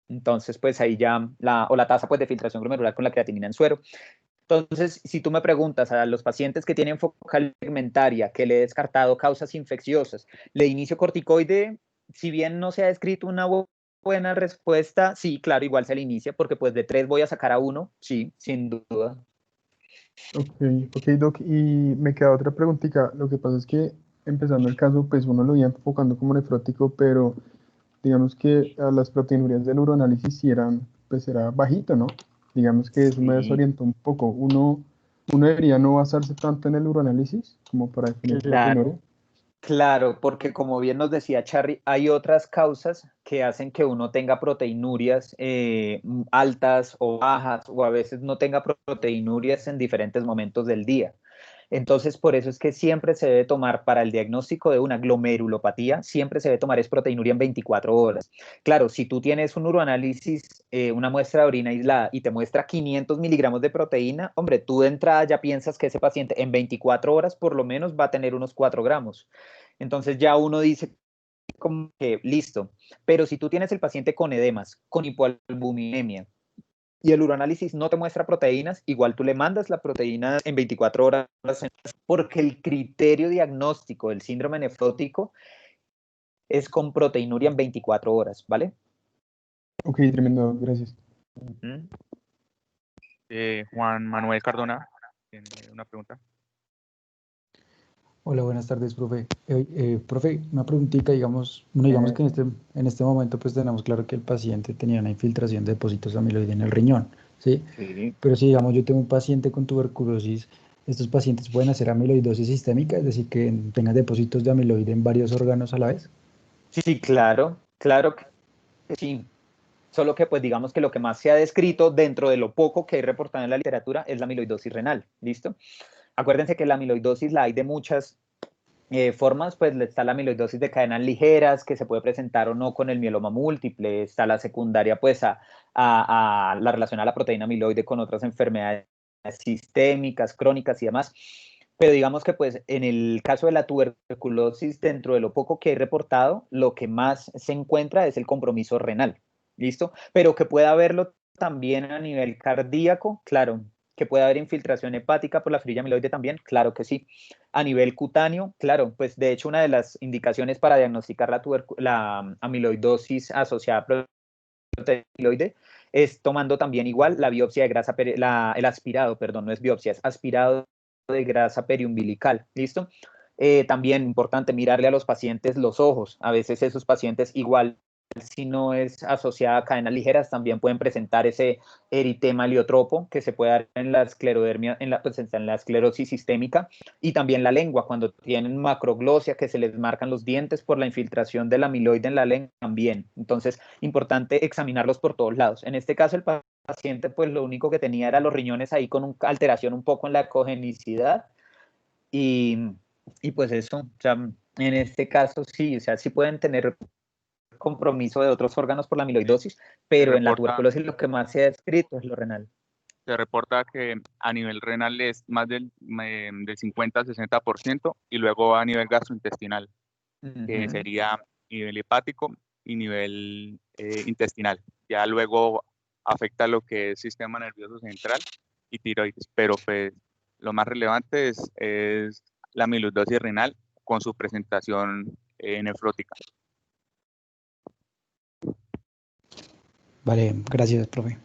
Entonces, pues ahí ya, la tasa pues, de filtración glomerular con la creatinina en suero. Entonces, si tú me preguntas a los pacientes que tienen focal segmentaria, que le he descartado causas infecciosas, le inicio corticoide, si bien no se ha descrito una buena respuesta, sí, claro, igual se le inicia, porque pues de 3 voy a sacar a 1, sí, sin duda. Ok, Doc, y me queda otra preguntita. Lo que pasa es que empezando el caso, pues uno lo iba enfocando como nefrótico, pero digamos que a las proteinurías del uroanálisis sí eran, pues era bajito, ¿no? Digamos que eso me Sí. desorientó un poco. Uno debería no basarse tanto en el uroanálisis como para definir proteinuria. Claro, claro, porque como bien nos decía Charly, hay otras causas que hacen que uno tenga proteinurias altas o bajas, o a veces no tenga proteinurias en diferentes momentos del día. Entonces, por eso es que siempre se debe tomar para el diagnóstico de una glomerulopatía, siempre se debe tomar es proteinuria en 24 horas. Claro, si tú tienes un uroanálisis, una muestra de orina aislada y te muestra 500 miligramos de proteína, hombre, tú de entrada ya piensas que ese paciente en 24 horas por lo menos va a tener unos 4 gramos. Entonces ya uno dice como que listo, pero si tú tienes el paciente con edemas, con hipoalbuminemia, y el uroanálisis no te muestra proteínas, igual tú le mandas la proteína en 24 horas, porque el criterio diagnóstico del síndrome nefrótico es con proteinuria en 24 horas, ¿vale? Ok, tremendo, gracias. Juan Manuel Cardona tiene una pregunta. Hola, buenas tardes, profe. Profe, una preguntita, digamos que en este momento pues tenemos claro que el paciente tenía una infiltración de depósitos de amiloide en el riñón, ¿sí? Sí. Pero si digamos yo tengo un paciente con tuberculosis, ¿estos pacientes pueden hacer amiloidosis sistémica, es decir, que tengan depósitos de amiloide en varios órganos a la vez? Sí, claro, claro que sí. Solo que pues digamos que lo que más se ha descrito dentro de lo poco que hay reportado en la literatura es la amiloidosis renal, ¿listo? Acuérdense que la amiloidosis la hay de muchas formas, pues está la amiloidosis de cadenas ligeras, que se puede presentar o no con el mieloma múltiple, está la secundaria, pues a la relación a la proteína amiloide con otras enfermedades sistémicas, crónicas y demás. Pero digamos que pues en el caso de la tuberculosis, dentro de lo poco que hay reportado, lo que más se encuentra es el compromiso renal, ¿listo? Pero que pueda haberlo también a nivel cardíaco, claro. Que puede haber infiltración hepática por la fibrosis amiloide también, claro que sí. A nivel cutáneo, claro, pues de hecho una de las indicaciones para diagnosticar la amiloidosis asociada a proteína amiloide es tomando también igual la biopsia de grasa, el aspirado, perdón, no es biopsia, es aspirado de grasa periumbilical, ¿listo? También importante mirarle a los pacientes los ojos. A veces esos pacientes igual, si no es asociada a cadenas ligeras, también pueden presentar ese eritema heliotropo que se puede dar en la esclerodermia, pues, en la esclerosis sistémica, y también la lengua, cuando tienen macroglosia, que se les marcan los dientes por la infiltración del amiloide en la lengua también. Entonces, importante examinarlos por todos lados. En este caso, el paciente, pues lo único que tenía era los riñones ahí con una alteración un poco en la ecogenicidad, y pues eso, o sea, en este caso sí, o sea, sí pueden tener compromiso de otros órganos por la amiloidosis, pero en la tuberculosis lo que más se ha descrito es lo renal. Se reporta que a nivel renal es más del 50-60% y luego a nivel gastrointestinal, que sería nivel hepático y nivel intestinal. Ya luego afecta lo que es sistema nervioso central y tiroides, pero pues lo más relevante es la amiloidosis renal con su presentación nefrótica. Vale, gracias, profe.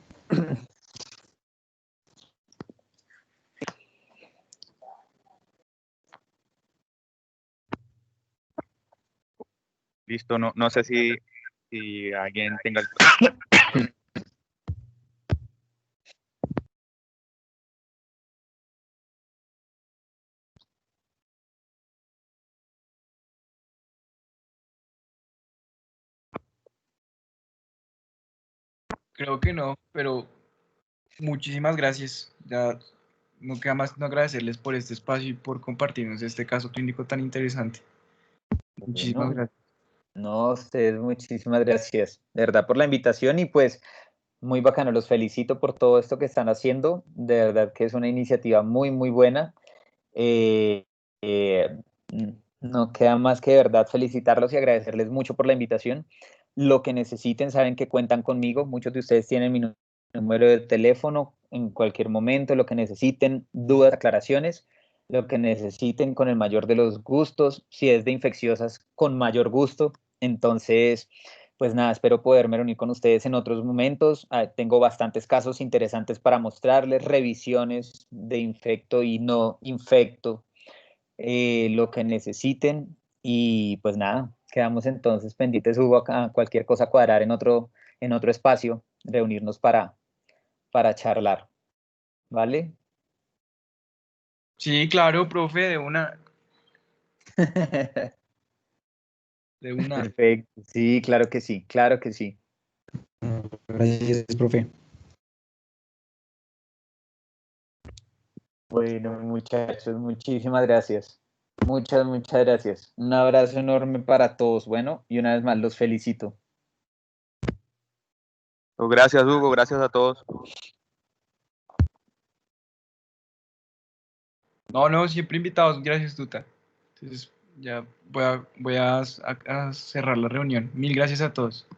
Listo, no sé si alguien tenga el... Creo que no, pero muchísimas gracias. Ya no queda más no agradecerles por este espacio y por compartirnos este caso clínico tan interesante. Muchísimas Bueno, gracias. no, ustedes, muchísimas gracias, de verdad, por la invitación, y pues muy bacano, los felicito por todo esto que están haciendo, de verdad que es una iniciativa muy, muy buena. Eh, eh, no queda más que de verdad felicitarlos y agradecerles mucho por la invitación. Lo que necesiten, saben que cuentan conmigo, muchos de ustedes tienen mi número de teléfono en cualquier momento, lo que necesiten, dudas, aclaraciones, lo que necesiten con el mayor de los gustos, si es de infecciosas, con mayor gusto. Entonces, pues nada, espero poderme reunir con ustedes en otros momentos. Tengo bastantes casos interesantes para mostrarles, revisiones de infecto y no infecto, lo que necesiten. Y pues nada, quedamos entonces pendientes, Hugo, a cualquier cosa cuadrar en otro espacio, reunirnos para charlar, ¿vale? Sí, claro, profe, de una. De una. Perfecto, sí, claro que sí, claro que sí. Gracias, profe. Bueno, muchachos, muchísimas gracias. Muchas gracias. Un abrazo enorme para todos. Bueno, y una vez más los felicito. Gracias, Hugo, gracias a todos. No, siempre invitados. Gracias, Tuta. Entonces, ya voy a cerrar la reunión. Mil gracias a todos.